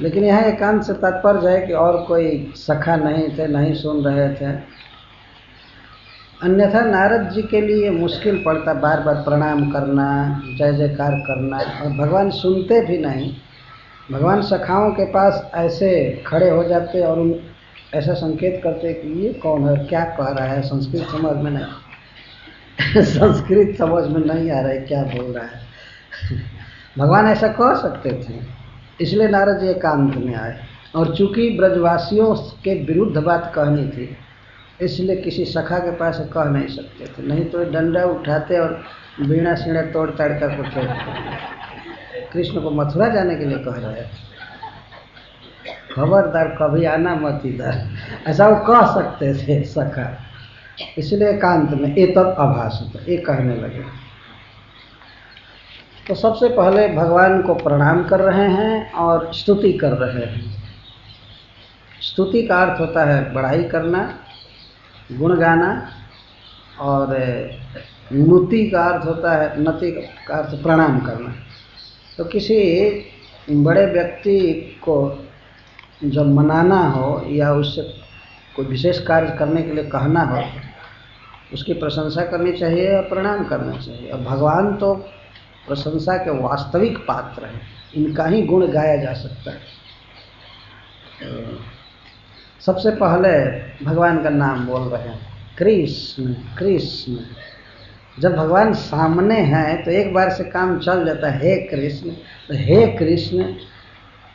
लेकिन यहाँ एकांत से तात्पर्य है कि और कोई सखा नहीं थे, नहीं सुन रहे थे। अन्यथा नारद जी के लिए मुश्किल पड़ता बार बार प्रणाम करना, जय जयकार करना, और भगवान सुनते भी नहीं। भगवान सखाओं के पास ऐसे खड़े हो जाते और उन ऐसा संकेत करते कि ये कौन है, क्या कह रहा है, संस्कृत समझ में नहीं संस्कृत समझ में नहीं आ रहा है, क्या बोल रहा है। भगवान ऐसा कह सकते थे, इसलिए नारद जी एकांत में आए। और चूंकि ब्रजवासियों के विरुद्ध बात कहनी थी, इसलिए किसी सखा के पास कह नहीं सकते थे, नहीं तो डंडा उठाते और बीड़ा सीढ़ा तोड़ ताड़ कर को फेंकते। कृष्ण को मथुरा जाने के लिए कह रहे थे, खबरदार कभी आना मत इधर, ऐसा वो कह सकते थे सखा। इसलिए एकांत में एतद अभासत, ये कहने लगे। तो सबसे पहले भगवान को प्रणाम कर रहे हैं और स्तुति कर रहे हैं। स्तुति का अर्थ होता है बड़ाई करना, गुण गाना, और नुति का अर्थ होता है, नति का अर्थ प्रणाम करना। तो किसी बड़े व्यक्ति को जब मनाना हो या उससे कोई विशेष कार्य करने के लिए कहना हो, उसकी प्रशंसा करनी चाहिए और प्रणाम करना चाहिए। और भगवान तो प्रशंसा के वास्तविक पात्र हैं, इनका ही गुण गाया जा सकता है। सबसे पहले भगवान का नाम बोल रहे हैं, कृष्ण कृष्ण। जब भगवान सामने हैं तो एक बार से काम चल जाता है, हे कृष्ण। तो हे कृष्ण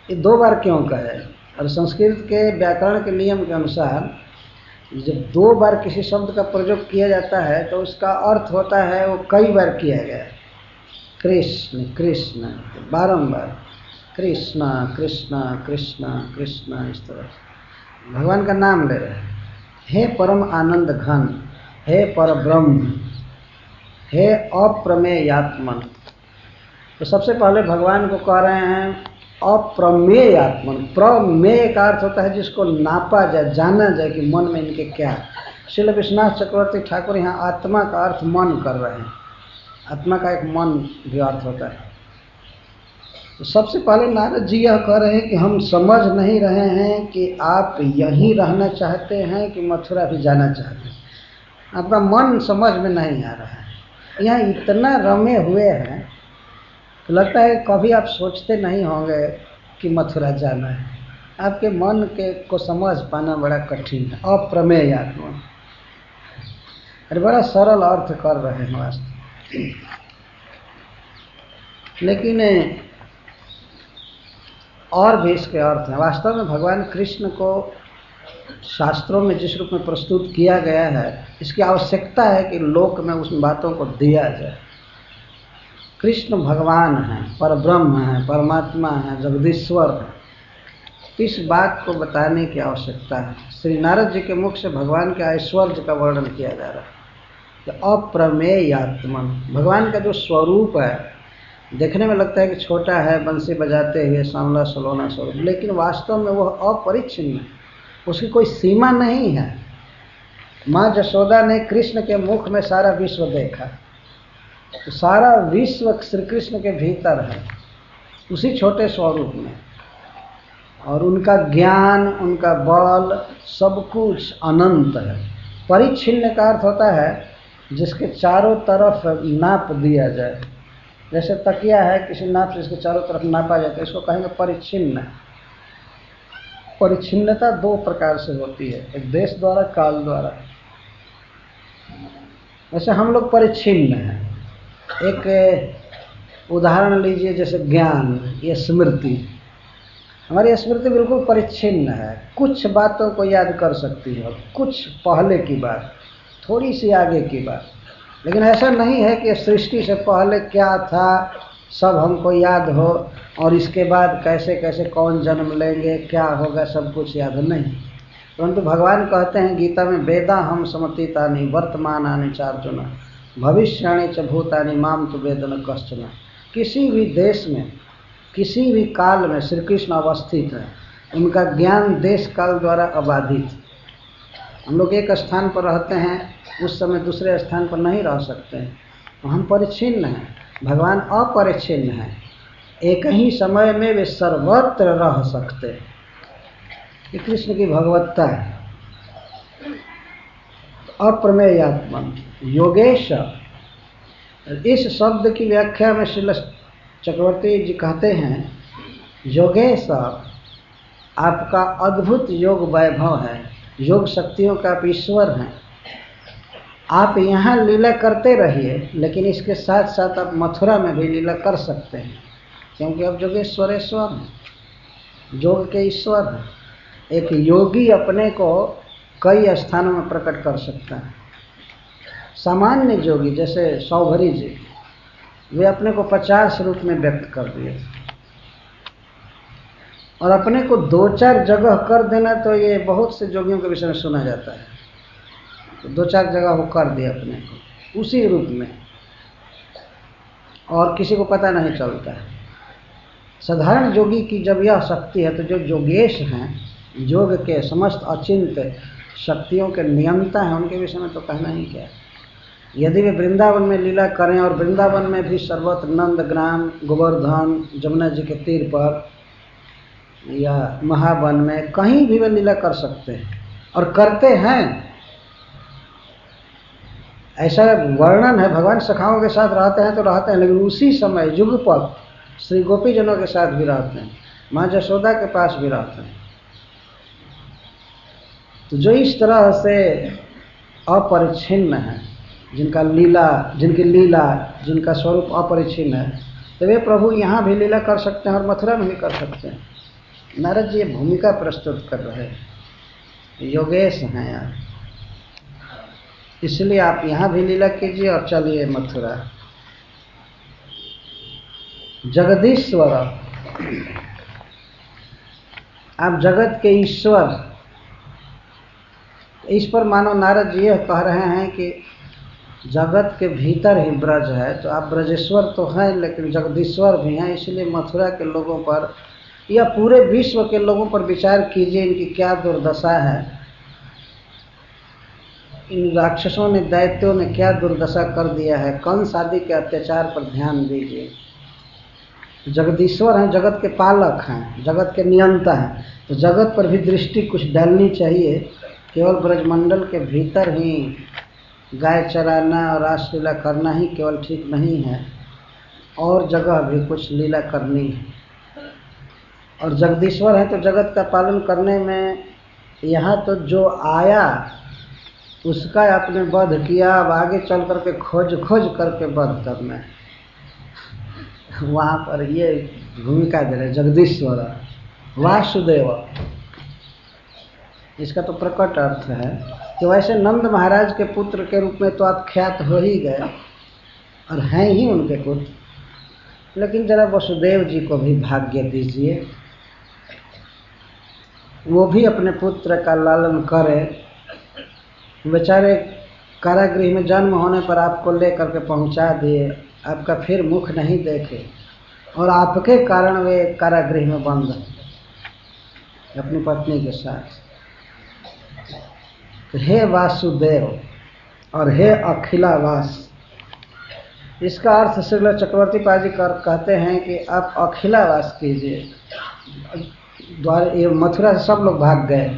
ये दो बार क्यों कहे? और संस्कृत के व्याकरण के नियम के अनुसार जब दो बार किसी शब्द का प्रयोग किया जाता है तो उसका अर्थ होता है वो कई बार किया गया। कृष्ण कृष्ण, बारंबार कृष्ण कृष्ण कृष्ण कृष्ण, इस तरह भगवान का नाम ले रहे हैं। हे परम आनंद घन, हे पर ब्रह्म, हे अप्रमेयात्मन। तो सबसे पहले भगवान को कह रहे हैं अप्रमेयात्मन। प्रमेय का अर्थ होता है जिसको नापा जाए, जाना जाए कि मन में इनके क्या। श्रील विश्वनाथ चक्रवर्ती ठाकुर यहाँ आत्मा का अर्थ मन कर रहे हैं। आत्मा का एक मन भी अर्थ होता है। तो सबसे पहले नारद जी यह कह रहे हैं कि हम समझ नहीं रहे हैं कि आप यहीं रहना चाहते हैं कि मथुरा भी जाना चाहते हैं। आपका मन समझ में नहीं आ रहा है। यहाँ इतना रमे हुए हैं तो लगता है कभी आप सोचते नहीं होंगे कि मथुरा जाना है। आपके मन के को समझ पाना बड़ा कठिन है। अप्रमेय आत्मा, अरे बड़ा सरल अर्थ कर रहे हैं वास्तव, लेकिन और भी इसके अर्थ हैं। वास्तव में भगवान कृष्ण को शास्त्रों में जिस रूप में प्रस्तुत किया गया है, इसकी आवश्यकता है कि लोक में उस बातों को दिया जाए। कृष्ण भगवान हैं, परब्रह्म हैं, परमात्मा हैं, जगदीश्वर हैं। इस बात को बताने की आवश्यकता है। श्री नारद जी के मुख से भगवान के ऐश्वर्य का वर्णन किया जा रहा है। तो अप्रमेयात्मन, भगवान का जो स्वरूप है, देखने में लगता है कि छोटा है, बंसी बजाते हुए सांवला सलोना स्वरूप, लेकिन वास्तव में वह अपरिच्छिन्न है, उसकी कोई सीमा नहीं है। माँ जशोदा ने कृष्ण के मुख में सारा विश्व देखा, तो सारा विश्व श्री कृष्ण के भीतर है, उसी छोटे स्वरूप में। और उनका ज्ञान, उनका बल, सब कुछ अनंत है। परिच्छिन्न का अर्थ होता है जिसके चारों तरफ नाप दिया जाए। जैसे तकिया है, किसी नाप से इसके चारों तरफ नापा जाता है, इसको कहेंगे परिच्छिन्न। परिच्छिन्नता दो प्रकार से होती है, एक देश द्वारा, काल द्वारा। वैसे हम लोग परिच्छिन्न हैं। एक उदाहरण लीजिए, जैसे ज्ञान या स्मृति। हमारी स्मृति बिल्कुल परिच्छिन्न है, कुछ बातों को याद कर सकती है, कुछ पहले की बात, थोड़ी सी आगे की बात। लेकिन ऐसा नहीं है कि सृष्टि से पहले क्या था सब हमको याद हो और इसके बाद कैसे कैसे कौन जन्म लेंगे, क्या होगा, सब कुछ याद नहीं। परंतु भगवान कहते हैं गीता में, वेदा हम समतीतानि वर्तमानानि चार्जुन। भविष्याणि च भूतानि माम तु वेद न कश्चन। किसी भी देश में, किसी भी काल में श्री कृष्ण अवस्थित है, उनका ज्ञान देश काल द्वारा अबाधित। हम लोग एक स्थान पर रहते हैं, उस समय दूसरे स्थान पर नहीं रह सकते हैं, हम परिच्छिन्न हैं। भगवान अपरिच्छिन्न हैं, एक ही समय में वे सर्वत्र रह सकते हैं। ये कृष्ण की भगवत्ता है। अप्रमेयात्मन योगेश, इस शब्द की व्याख्या में श्रील चक्रवर्ती जी कहते हैं, योगेश आपका अद्भुत योग वैभव है, योग शक्तियों का आप ईश्वर हैं। आप यहाँ लीला करते रहिए, लेकिन इसके साथ साथ आप मथुरा में भी लीला कर सकते हैं, क्योंकि अब योगेश्वरेश्वर हैं, योग के ईश्वर हैं। एक योगी अपने को कई स्थानों में प्रकट कर सकता है। सामान्य योगी जैसे सौभरी जी, वे अपने को 50 रूप में व्यक्त कर दिए, और अपने को 2-4 जगह कर देना, तो ये बहुत से योगियों के विषय में सुना जाता है। तो 2-4 जगह वो कर दिए अपने को उसी रूप में, और किसी को पता नहीं चलता है। साधारण योगी की जब यह शक्ति है, तो जो योगेश हैं, योग के समस्त अचिंत्य शक्तियों के नियंता हैं, उनके विषय में तो कहना ही क्या। यदि वे वृंदावन में लीला करें, और वृंदावन में भी सर्वत्र नंदग्राम, गोवर्धन, जमुना जी के तीर पर या महावन में कहीं भी वे लीला कर सकते हैं, और करते हैं। ऐसा वर्णन है, भगवान सखाओं के साथ रहते हैं तो रहते हैं, लेकिन उसी समय युगपत श्री गोपीजनों के साथ भी रहते हैं, माँ जशोदा के पास भी रहते हैं। तो जो इस तरह से अपरिच्छिन्न है, जिनकी लीला, जिनका स्वरूप अपरिच्छिन्न है, तो वे प्रभु यहाँ भी लीला कर सकते हैं और मथुरा में भी कर सकते हैं। नारद जी ये भूमिका प्रस्तुत कर रहे हैं, योगेश हैं यार, इसलिए आप यहाँ भी लीला कीजिए और चलिए मथुरा। जगदीश्वर, आप जगत के ईश्वर, इस पर मानो नारद जी यह कह रहे हैं कि जगत के भीतर ही ब्रज है, तो आप ब्रजेश्वर तो हैं, लेकिन जगदीश्वर भी हैं। इसलिए मथुरा के लोगों पर या पूरे विश्व के लोगों पर विचार कीजिए, इनकी क्या दुर्दशा है। इन राक्षसों ने, दैत्यों ने क्या दुर्दशा कर दिया है। कंस आदि के अत्याचार पर ध्यान दीजिए। जगदीश्वर हैं, जगत के पालक हैं, जगत के नियंता हैं, तो जगत पर भी दृष्टि कुछ डालनी चाहिए। केवल ब्रजमंडल के भीतर ही गाय चराना और रासलीला करना ही केवल ठीक नहीं है, और जगह भी कुछ लीला करनी है। और जगदीश्वर है तो जगत का पालन करने में यहाँ तो जो आया उसका आपने वध किया, अब आगे चल करके खोज करके वध करना है। वहाँ पर ये भूमिका दे रहे जगदीश्वर वासुदेव। इसका तो प्रकट अर्थ है कि वैसे नंद महाराज के पुत्र के रूप में तो आप ख्यात हो ही गए और हैं ही उनके पुत्र, लेकिन जरा वसुदेव जी को भी भाग्य दीजिए, वो भी अपने पुत्र का लालन करें। बेचारे कारागृह में जन्म होने पर आपको लेकर के पहुंचा दिए, आपका फिर मुख नहीं देखे, और आपके कारण वे कारागृह में बंद अपनी पत्नी के साथ। तो हे वासुदेव और हे अखिलावास, इसका अर्थ श्रील चक्रवर्ती पाजी कहते हैं कि आप अखिलावास कीजिए। ये मथुरा से सब लोग भाग गए,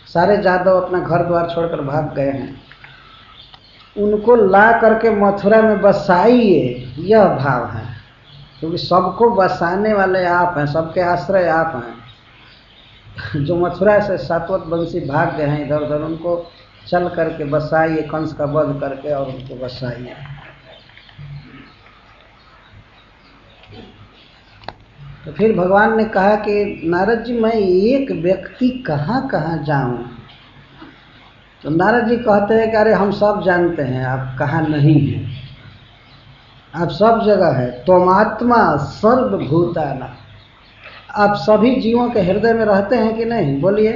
सारे जादव अपना घर द्वार छोड़कर भाग गए हैं, उनको ला करके मथुरा में बसाइए, यह भाव है। क्योंकि सबको बसाने वाले आप हैं, सबके आश्रय आप हैं। जो मथुरा से सातवत वंशी भाग गए हैं इधर उधर, उनको चल करके बसाइए, कंस का वध करके, और उनको बसाइए। तो फिर भगवान ने कहा कि नारद जी मैं एक व्यक्ति कहाँ कहाँ जाऊं। तो नारद जी कहते हैं कि अरे हम सब जानते हैं आप कहाँ नहीं हैं, आप सब जगह है। त्वमात्मा सर्वभूतानां, आप सभी जीवों के हृदय में रहते हैं कि नहीं, बोलिए।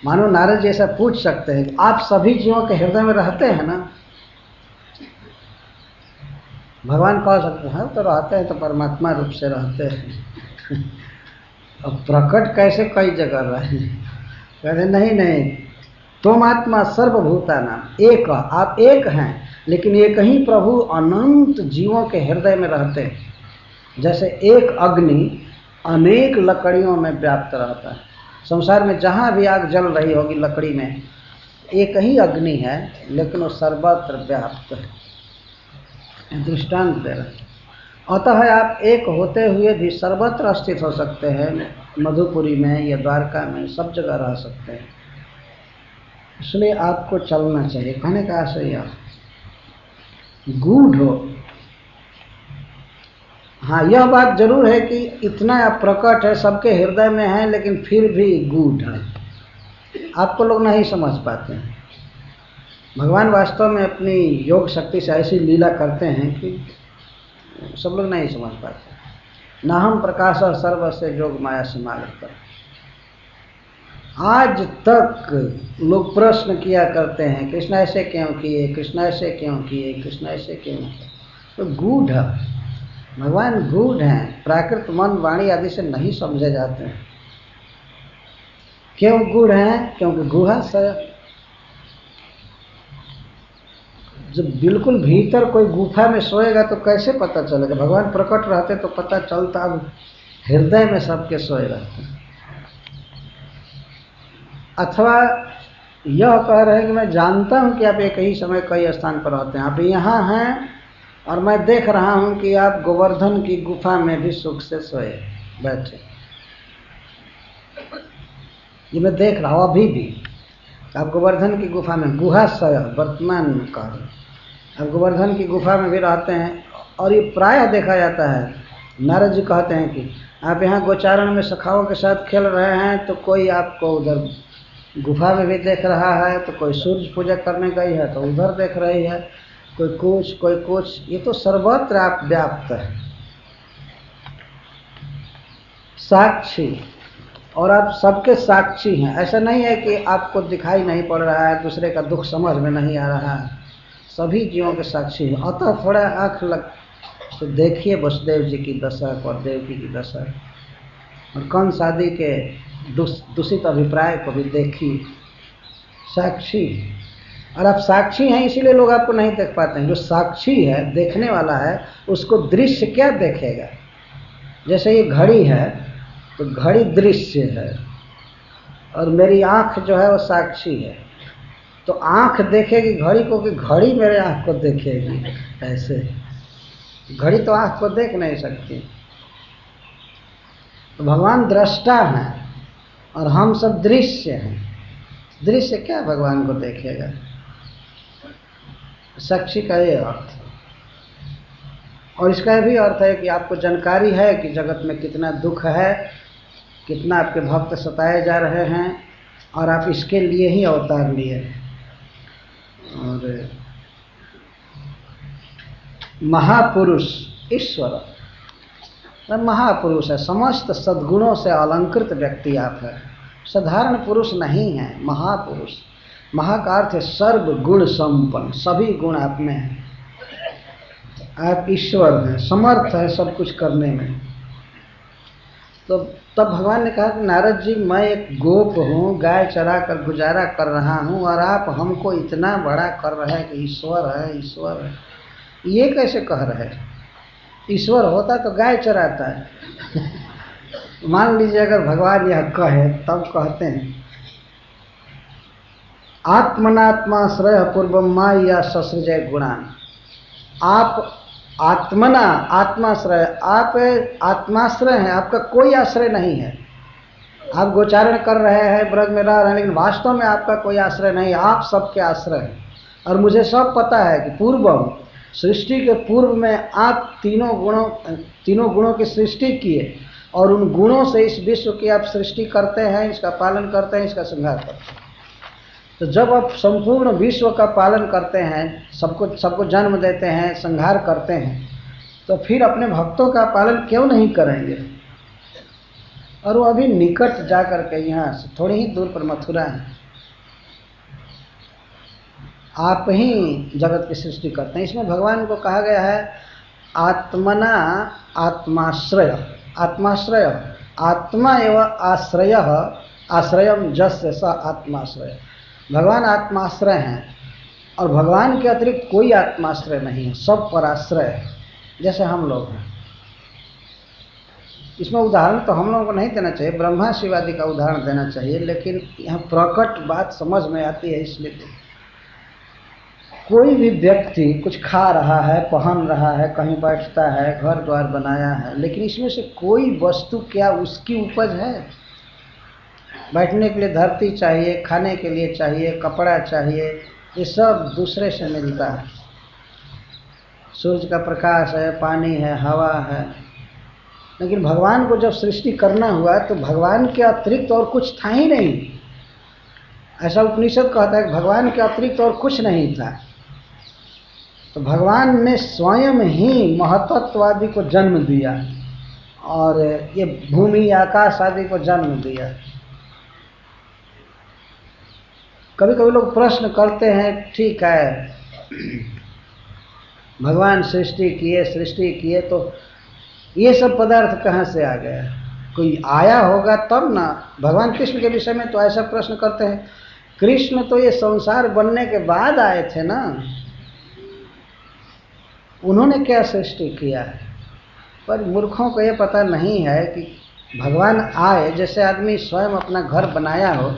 मानो नारद जी ऐसा पूछ सकते हैं, आप सभी जीवों के हृदय में रहते हैं ना? भगवान कह सकते हैं तो रहते हैं, तो परमात्मा रूप से रहते हैं। अब प्रकट कैसे कई जगह रहे? कहते नहीं नहीं, तुम आत्मा सर्वभूता नाम एक, आप एक हैं, लेकिन एक ही प्रभु अनंत जीवों के हृदय में रहते हैं। जैसे एक अग्नि अनेक लकड़ियों में व्याप्त रहता है। संसार में जहाँ भी आग जल रही होगी लकड़ी में, एक ही अग्नि है, लेकिन वो सर्वत्र व्याप्त है। दृष्टांत दे रहे। अतः आप एक होते हुए भी सर्वत्र स्थित हो सकते हैं, मधुपुरी में या द्वारका में, सब जगह रह सकते हैं। इसलिए आपको चलना चाहिए। कहने का आशय यह गूढ़ हो। हाँ, यह बात जरूर है कि इतना आप प्रकट है, सबके हृदय में है, लेकिन फिर भी गूढ़ है। आपको लोग नहीं समझ पाते हैं। भगवान वास्तव में अपनी योग शक्ति से ऐसी लीला करते हैं कि सब लोग नहीं समझ पाते। ना हम प्रकाश और सर्व से जोग माया से मालक कर। आज तक लोग प्रश्न किया करते हैं, कृष्ण ऐसे क्यों किए, कृष्ण ऐसे क्यों किए, कृष्ण ऐसे क्यों किए। तो गूढ़ है, भगवान गूढ़ हैं, प्राकृत मन वाणी आदि से नहीं समझे जाते हैं। क्यों गूढ़ हैं? क्योंकि गुहा से जब बिल्कुल भीतर कोई गुफा में सोएगा तो कैसे पता चलेगा? भगवान प्रकट रहते तो पता चलता, अब हृदय में सबके सोए रहते हैं। अथवा यह कह रहे हैं कि मैं जानता हूं कि आप एक ही समय कई स्थान पर रहते हैं, आप यहाँ हैं और मैं देख रहा हूं कि आप गोवर्धन की गुफा में भी सुख से सोए बैठे। ये मैं देख रहा हूं अभी भी। आप गोवर्धन की गुफा में, गुहा सय वर्तमान काल, आप गोवर्धन की गुफा में भी रहते हैं। और ये प्रायः देखा जाता है, नारद जी कहते हैं कि आप यहाँ गोचारण में सखाओं के साथ खेल रहे हैं तो कोई आपको उधर गुफा में भी देख रहा है, तो कोई सूर्य पूजा करने गई है तो उधर देख रही है, कोई कुछ। ये तो सर्वत्र आप व्याप्त है, साक्षी, और आप सबके साक्षी हैं। ऐसा नहीं है कि आपको दिखाई नहीं पड़ रहा है, दूसरे का दुख समझ में नहीं आ रहा है, सभी जीवों के साक्षी हैं। अतः थोड़ा आँख लग तो देखिए वसुदेव जी की दशा और देवकी की दशा, और कंस आदि के दूषित अभिप्राय को भी देखिए। साक्षी, और आप साक्षी हैं इसीलिए लोग आपको नहीं देख पाते हैं। जो साक्षी है, देखने वाला है, उसको दृश्य क्या देखेगा? जैसे ये घड़ी है तो घड़ी दृश्य है, और मेरी आँख जो है वो साक्षी है। तो आँख देखेगी घड़ी को कि घड़ी मेरे आँख को देखेगी? ऐसे घड़ी तो आँख को देख नहीं सकती। तो भगवान दृष्टा हैं और हम सब दृश्य हैं। दृश्य क्या भगवान को देखेगा? साक्षी का ये अर्थ। और इसका भी अर्थ है कि आपको जानकारी है कि जगत में कितना दुख है, कितना आपके भक्त सताए जा रहे हैं, और आप इसके लिए ही अवतार लिए। और महापुरुष ईश्वर महापुरुष है, समस्त सद्गुणों से अलंकृत व्यक्ति आप है। साधारण पुरुष नहीं है, महापुरुष। महा का अर्थ है सर्व गुण संपन्न, सभी गुण आप में है। आप ईश्वर हैं, समर्थ है सब कुछ करने में। तो तब भगवान ने कहा कि नारद जी, मैं एक गोप हूँ, गाय चरा कर गुजारा कर रहा हूँ, और आप हमको इतना बड़ा कर रहे हैं कि ईश्वर है, ईश्वर है। ये कैसे कह रहे हैं? ईश्वर होता तो गाय चराता है। मान लीजिए अगर भगवान यह कहे, तब कहते हैं आत्मनात्माश्रय पूर्वम माया ससृजय गुणान। आप आत्मना, आत्माश्रय, आप आत्माश्रय हैं, आपका कोई आश्रय नहीं है। आप गोचारण कर रहे हैं, ब्रज में रह रहे हैं, लेकिन वास्तव में आपका कोई आश्रय नहीं है, आप सबके आश्रय हैं। और मुझे सब पता है कि पूर्व सृष्टि के पूर्व में आप तीनों गुणों की सृष्टि किए, और उन गुणों से इस विश्व की आप सृष्टि करते हैं, इसका पालन करते हैं, इसका संहार करते हैं। तो जब आप संपूर्ण विश्व का पालन करते हैं, सबको जन्म देते हैं, संहार करते हैं, तो फिर अपने भक्तों का पालन क्यों नहीं करेंगे? और वो अभी निकट जा करके यहाँ से थोड़ी ही दूर पर मथुरा है। आप ही जगत की सृष्टि करते हैं। इसमें भगवान को कहा गया है आत्मना आत्माश्रय। आत्माश्रय आत्मा एवं आश्रय, आश्रयम जस्य स आत्माश्रय। भगवान आत्माश्रय हैं और भगवान के अतिरिक्त कोई आत्माश्रय नहीं है, सब पर आश्रय है, जैसे हम लोग हैं। इसमें उदाहरण तो हम लोगों को नहीं देना चाहिए, ब्रह्मा शिव आदि का उदाहरण देना चाहिए, लेकिन यहाँ प्रकट बात समझ में आती है। इसलिए कोई भी व्यक्ति कुछ खा रहा है, पहन रहा है, कहीं बैठता है, घर द्वार बनाया है, लेकिन इसमें से कोई वस्तु क्या उसकी उपज है? बैठने के लिए धरती चाहिए, खाने के लिए चाहिए, कपड़ा चाहिए, ये सब दूसरे से मिलता है। सूर्य का प्रकाश है, पानी है, हवा है, लेकिन भगवान को जब सृष्टि करना हुआ तो भगवान के अतिरिक्त और कुछ था ही नहीं। ऐसा उपनिषद कहता है कि भगवान के अतिरिक्त और कुछ नहीं था। तो भगवान ने स्वयं ही महतत्व आदि को जन्म दिया और ये भूमि आकाश आदि को जन्म दिया। कभी कभी लोग प्रश्न करते हैं, ठीक है भगवान सृष्टि किए तो ये सब पदार्थ कहाँ से आ गया? कोई आया होगा तब ना। भगवान कृष्ण के विषय में तो ऐसा प्रश्न करते हैं, कृष्ण तो ये संसार बनने के बाद आए थे ना, उन्होंने क्या सृष्टि किया है? पर मूर्खों को ये पता नहीं है कि भगवान आए, जैसे आदमी स्वयं अपना घर बनाया हो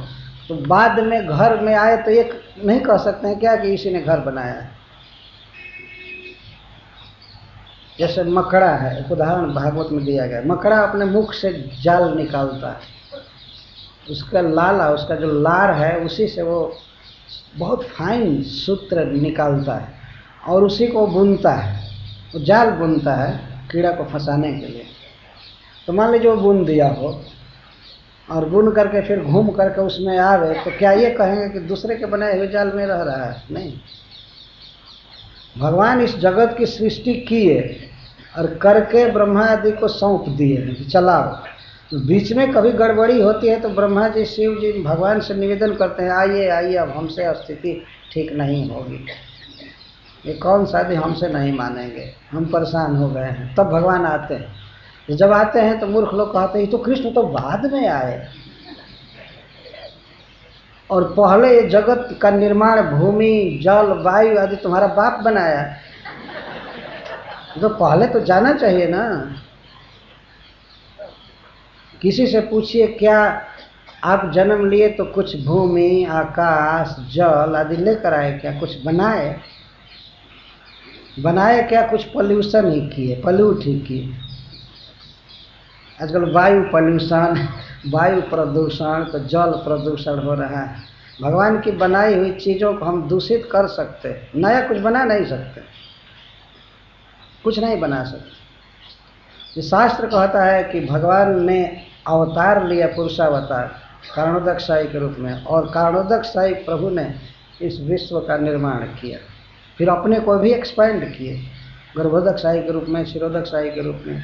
तो बाद में घर में आए तो ये नहीं कह सकते हैं क्या कि इसी ने घर बनाया है। जैसे मकड़ा है, एक उदाहरण भागवत में दिया गया। मकड़ा अपने मुख से जाल निकालता है, उसका लाला, उसका जो लार है उसी से वो बहुत फाइन सूत्र निकालता है और उसी को बुनता है। वो जाल बुनता है कीड़ा को फंसाने के लिए। तो मान लीजिए वो बुन दिया हो और बुन करके फिर घूम करके उसमें आवे, तो क्या ये कहेंगे कि दूसरे के बनाए हुए जाल में रह रहा है? नहीं। भगवान इस जगत की सृष्टि किए और करके ब्रह्मा आदि को सौंप दिए कि चलाओ। तो बीच में कभी गड़बड़ी होती है तो ब्रह्मा जी शिव जी भगवान से निवेदन करते हैं, आइए आइए अब हमसे स्थिति ठीक नहीं होगी, ये कौन शादी हमसे नहीं मानेंगे, हम परेशान हो गए हैं। तब भगवान आते हैं। जब आते हैं तो मूर्ख लोग कहते हैं तो कृष्ण तो बाद में आए और पहले ये जगत का निर्माण भूमि जल वायु आदि तुम्हारा बाप बनाया, तो पहले तो जाना चाहिए ना। किसी से पूछिए, क्या आप जन्म लिए तो कुछ भूमि आकाश जल आदि लेकर आए क्या? कुछ बनाए? बनाए क्या? कुछ पॉल्यूशन ही किए, पॉल्यूट ही किए। आजकल वायु पॉल्यूशन, वायु प्रदूषण, तो जल प्रदूषण हो रहा है। भगवान की बनाई हुई चीज़ों को हम दूषित कर सकते, नया कुछ बना नहीं सकते, कुछ नहीं बना सकते। ये शास्त्र कहता है कि भगवान ने अवतार लिया, पुरुषावतार कारणोदक साई के रूप में, और कारणोदक साई प्रभु ने इस विश्व का निर्माण किया, फिर अपने को भी एक्सपेंड किए गर्भोदक साई के रूप में, क्षीरोदक साई के रूप में।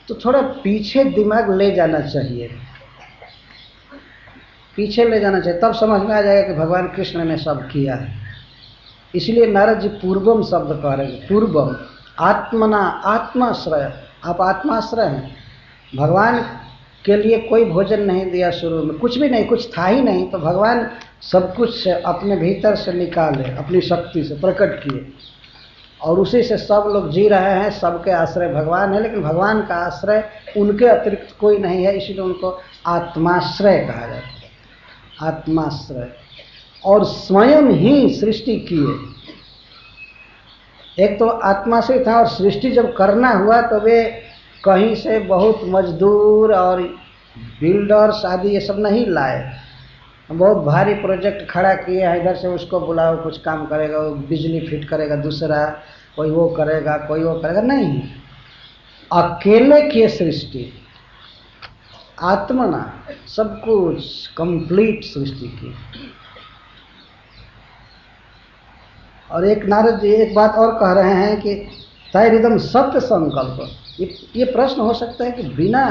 तो थोड़ा पीछे दिमाग ले जाना चाहिए, पीछे ले जाना चाहिए, तब समझ में आ जाएगा कि भगवान कृष्ण ने सब किया है। इसलिए नारद जी पूर्वम शब्द कह रहे हैं, पूर्वम आत्मना आत्माश्रय। आप आत्माश्रय हैं। भगवान के लिए कोई भोजन नहीं दिया शुरू में, कुछ भी नहीं, कुछ था ही नहीं, तो भगवान सब कुछ अपने भीतर से निकाले, अपनी शक्ति से प्रकट किए और उसी से सब लोग जी रहे हैं। सबके आश्रय भगवान है, लेकिन भगवान का आश्रय उनके अतिरिक्त कोई नहीं है, इसीलिए उनको आत्माश्रय कहा जाता है, आत्माश्रय। और स्वयं ही सृष्टि किए। एक तो आत्माश्रय था और सृष्टि जब करना हुआ तो वे कहीं से बहुत मजदूर और बिल्डर्स आदि ये सब नहीं लाए, बहुत भारी प्रोजेक्ट खड़ा किए हैं, इधर से उसको बुलाओ कुछ काम करेगा, वो बिजली फिट करेगा, दूसरा कोई वो करेगा, कोई वो करेगा, नहीं, अकेले किए सृष्टि, आत्मना सब कुछ कंप्लीट सृष्टि की। और एक नारद जी एक बात और कह रहे हैं कि तैरिदम सत्य संकल्प। ये प्रश्न हो सकता है कि बिना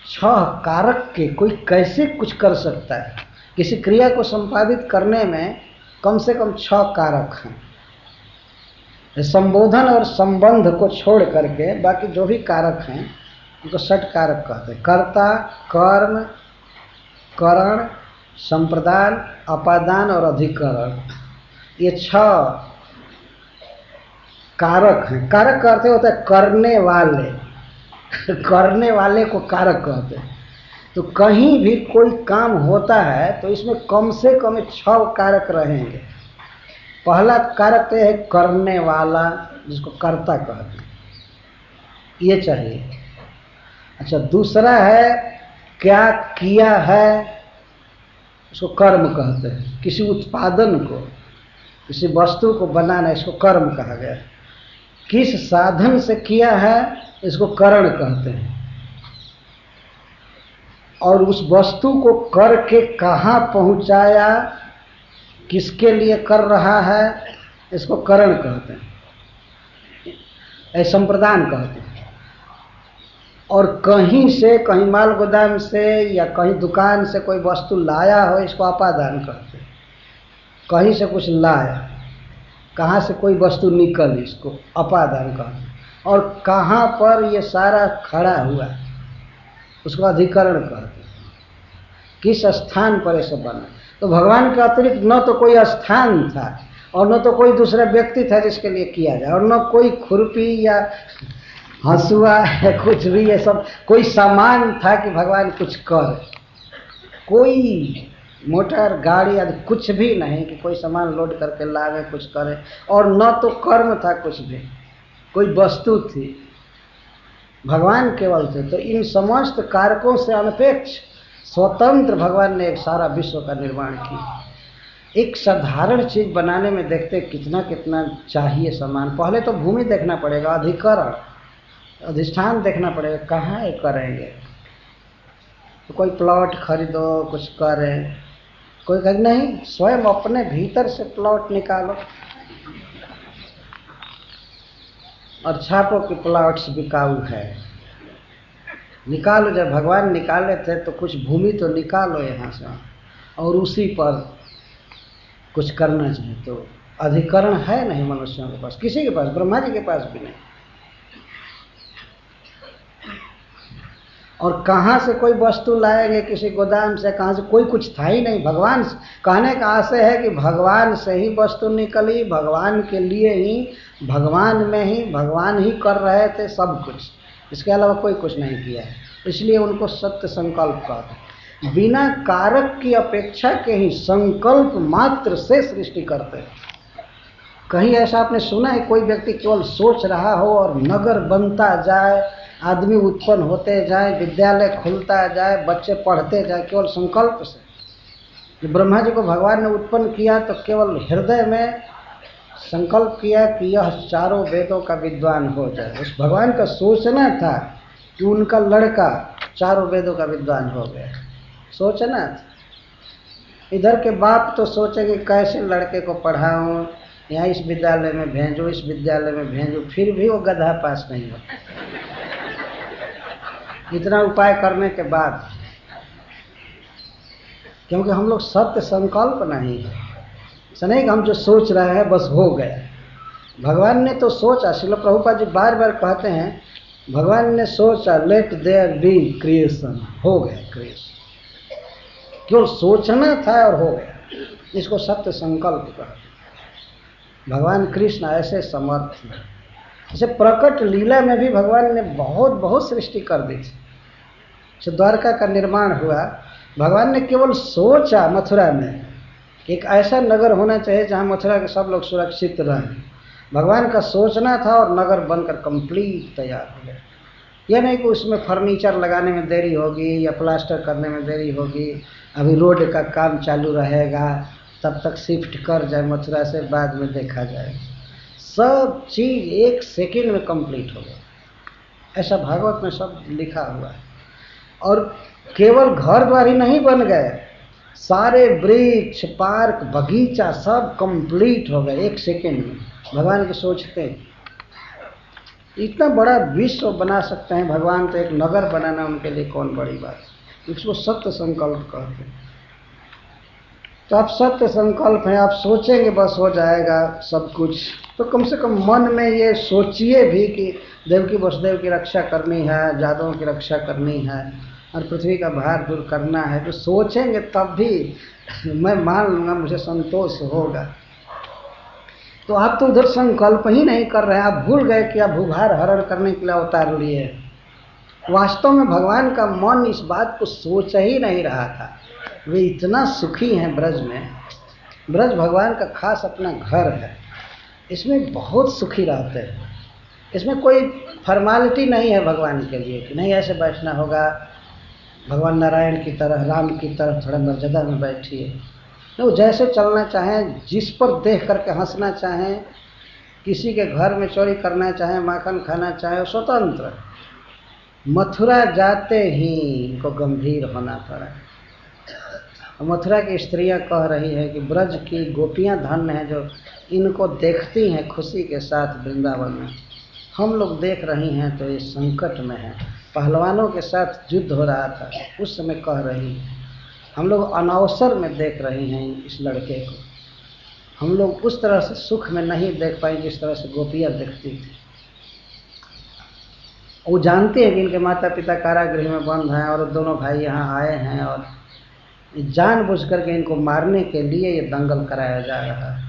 छह कारक के कोई कैसे कुछ कर सकता है? किसी क्रिया को संपादित करने में कम से कम 6 कारक हैं। संबोधन और संबंध को छोड़ करके बाकी जो भी कारक हैं उनको षट कारक कहते हैं। कर्ता, कर्म, करण, संप्रदान, अपादान और अधिकरण, ये 6 कारक हैं। कारक का अर्थ होता है करने वाले करने वाले को कारक कहते हैं। तो कहीं भी कोई काम होता है तो इसमें कम से कम 6 कारक रहेंगे। पहला कारक तो है करने वाला, जिसको कर्ता कहते हैं, ये चाहिए। अच्छा, दूसरा है क्या किया है, इसको कर्म कहते हैं। किसी उत्पादन को, किसी वस्तु को बनाना, इसको कर्म कहा गया। किस साधन से किया है, इसको करण कहते हैं। और उस वस्तु को करके कहाँ पहुंचाया, किसके लिए कर रहा है, इसको करण कहते हैं, संप्रदान कहते हैं। और कहीं से, कहीं माल गोदाम से या कहीं दुकान से कोई वस्तु लाया हो, इसको अपादान कहते हैं। कहीं से कुछ लाया, कहाँ से कोई वस्तु निकली, इसको अपादान कहते हैं। और कहाँ पर ये सारा खड़ा हुआ, उसको अधिकरण कहते हैं। किस स्थान पर ऐसा बना। तो भगवान के अतिरिक्त न तो कोई स्थान था और न तो कोई दूसरा व्यक्ति था जिसके लिए किया जाए, और न कोई खुरपी या हंसुआ या कुछ भी ये सब कोई सामान था कि भगवान कुछ करे। कोई मोटर गाड़ी आदि कुछ भी नहीं कि कोई सामान लोड करके लावे, कुछ करे। और न तो कर्म था कुछ भी, कोई वस्तु थी, भगवान केवल थे। तो इन समस्त कारकों से अनपेक्ष स्वतंत्र भगवान ने एक सारा विश्व का निर्माण किया। एक साधारण चीज बनाने में देखते कितना कितना चाहिए सामान। पहले तो भूमि देखना पड़ेगा, अधिकरण, अधिष्ठान देखना पड़ेगा, कहाँ ये करेंगे। तो कोई प्लॉट खरीदो, कुछ करें, कोई कहे नहीं स्वयं अपने भीतर से प्लॉट निकालो और छापो कि प्लॉट्स बिकाऊ है। निकालो, जब भगवान निकाले थे तो कुछ भूमि तो निकालो यहाँ से और उसी पर कुछ करना चाहिए। तो अधिकरण है नहीं मनुष्यों के पास, किसी के पास, ब्रह्मा जी के पास भी नहीं। और कहाँ से कोई वस्तु लाएंगे, किसी गोदाम से, कहाँ से, कोई कुछ था ही नहीं। भगवान कहने का आशय है कि भगवान से ही वस्तु निकली, भगवान के लिए ही, भगवान में ही, भगवान ही कर रहे थे सब कुछ, इसके अलावा कोई कुछ नहीं किया है। इसलिए उनको सत्य संकल्प कहते हैं। बिना कारक की अपेक्षा के ही संकल्प मात्र से सृष्टि करते हैं। कहीं ऐसा आपने सुना है कोई व्यक्ति केवल सोच रहा हो और नगर बनता जाए, आदमी उत्पन्न होते जाए, विद्यालय खुलता जाए, बच्चे पढ़ते जाए, केवल संकल्प से? ब्रह्मा जी को भगवान ने उत्पन्न किया तो केवल हृदय में संकल्प किया कि यह चारों वेदों का विद्वान हो जाए। उस भगवान का सोचना था कि उनका लड़का चारों वेदों का विद्वान हो गया, सोचना था। इधर के बाप तो सोचेंगे कैसे लड़के को पढ़ाऊं, यहाँ इस विद्यालय में भेजो, इस विद्यालय में भेजो, फिर भी वो गधा पास नहीं होता। इतना उपाय करने के बाद, क्योंकि हम लोग सत्य संकल्प नहीं है। ऐसा नहीं कि हम जो सोच रहे हैं बस हो गया। भगवान ने तो सोचा, श्रील प्रभुपाद जी बार बार कहते हैं, भगवान ने सोचा लेट देयर बी क्रिएशन, हो गया क्रिएशन। केवल सोचना था और हो गया। इसको सत्य संकल्प कहते हैं। भगवान कृष्ण ऐसे समर्थ हैं। जैसे प्रकट लीला में भी भगवान ने बहुत बहुत सृष्टि कर दी थी। जब द्वारका का निर्माण हुआ, भगवान ने केवल सोचा मथुरा में एक ऐसा नगर होना चाहिए जहाँ मथुरा के सब लोग सुरक्षित रहें। भगवान का सोचना था और नगर बनकर कंप्लीट तैयार हो गया। यह नहीं कि उसमें फर्नीचर लगाने में देरी होगी या प्लास्टर करने में देरी होगी, अभी रोड का काम चालू रहेगा, तब तक शिफ्ट कर जाए मथुरा से, बाद में देखा जाए। सब चीज 1 सेकंड में कंप्लीट हो गया। ऐसा भागवत में सब लिखा हुआ है। और केवल घर द्वार ही नहीं बन गए, सारे वृक्ष, पार्क, बगीचा सब कंप्लीट हो गए 1 सेकंड में, भगवान के सोचते। इतना बड़ा विश्व बना सकते हैं भगवान, तो एक नगर बनाना उनके लिए कौन बड़ी बात है। इसको सत्य संकल्प कहते हैं। तो आप सत्य संकल्प हैं, आप सोचेंगे बस हो जाएगा सब कुछ। तो कम से कम मन में ये सोचिए भी कि देवकी वसुदेव की रक्षा करनी है, जादवों की रक्षा करनी है और पृथ्वी का भार दूर करना है। तो सोचेंगे तब भी मैं मान लूँगा, मुझे संतोष होगा। तो आप तो उधर संकल्प ही नहीं कर रहे हैं, आप भूल गए कि आप भूभार हरण करने के लिए अवतार लिए। वास्तव में भगवान का मन इस बात को सोच ही नहीं रहा था। वे इतना सुखी हैं ब्रज में। ब्रज भगवान का खास अपना घर है, इसमें बहुत सुखी रहते हैं। इसमें कोई फॉर्मेलिटी नहीं है भगवान के लिए कि नहीं ऐसे बैठना होगा, भगवान नारायण की तरह, राम की तरह थोड़ा मर्यादा में बैठिए। वो जैसे चलना चाहें, जिस पर देख करके हंसना चाहें, किसी के घर में चोरी करना चाहें, माखन खाना चाहें, स्वतंत्र। मथुरा जाते ही इनको गंभीर होना पड़ा। मथुरा की स्त्रियां कह रही है कि ब्रज की गोपियां धन्य हैं जो इनको देखती हैं खुशी के साथ वृंदावन में। हम लोग देख रही हैं तो ये संकट में है। पहलवानों के साथ युद्ध हो रहा था, उस समय कह रही है हम लोग अनवसर में देख रही हैं इस लड़के को। हम लोग उस तरह से सुख में नहीं देख पाए जिस तरह से गोपियां देखती थी। वो जानते हैं कि इनके माता पिता कारागृह में बंद हैं और दोनों भाई यहाँ आए हैं और जानबूझ करके इनको मारने के लिए ये दंगल कराया जा रहा है।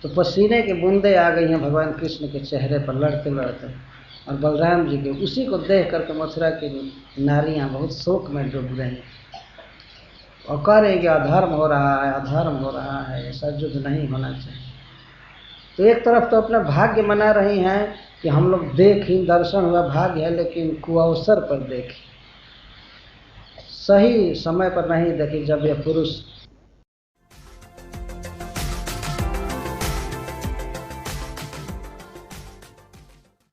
तो पसीने की बूंदें आ गई हैं भगवान कृष्ण के चेहरे पर लड़ते लड़ते, और बलराम जी के। उसी को देख करके मथुरा की नारियां बहुत शोक में डूब गई और कह रहे कि अधर्म हो रहा है, अधर्म हो रहा है, ऐसा युद्ध नहीं होना चाहिए। तो एक तरफ तो अपना भाग्य मना रही हैं कि हम लोग देखें, दर्शन हुआ, भाग्य है, लेकिन कुअवसर पर देखें, सही समय पर नहीं देखी जब ये पुरुष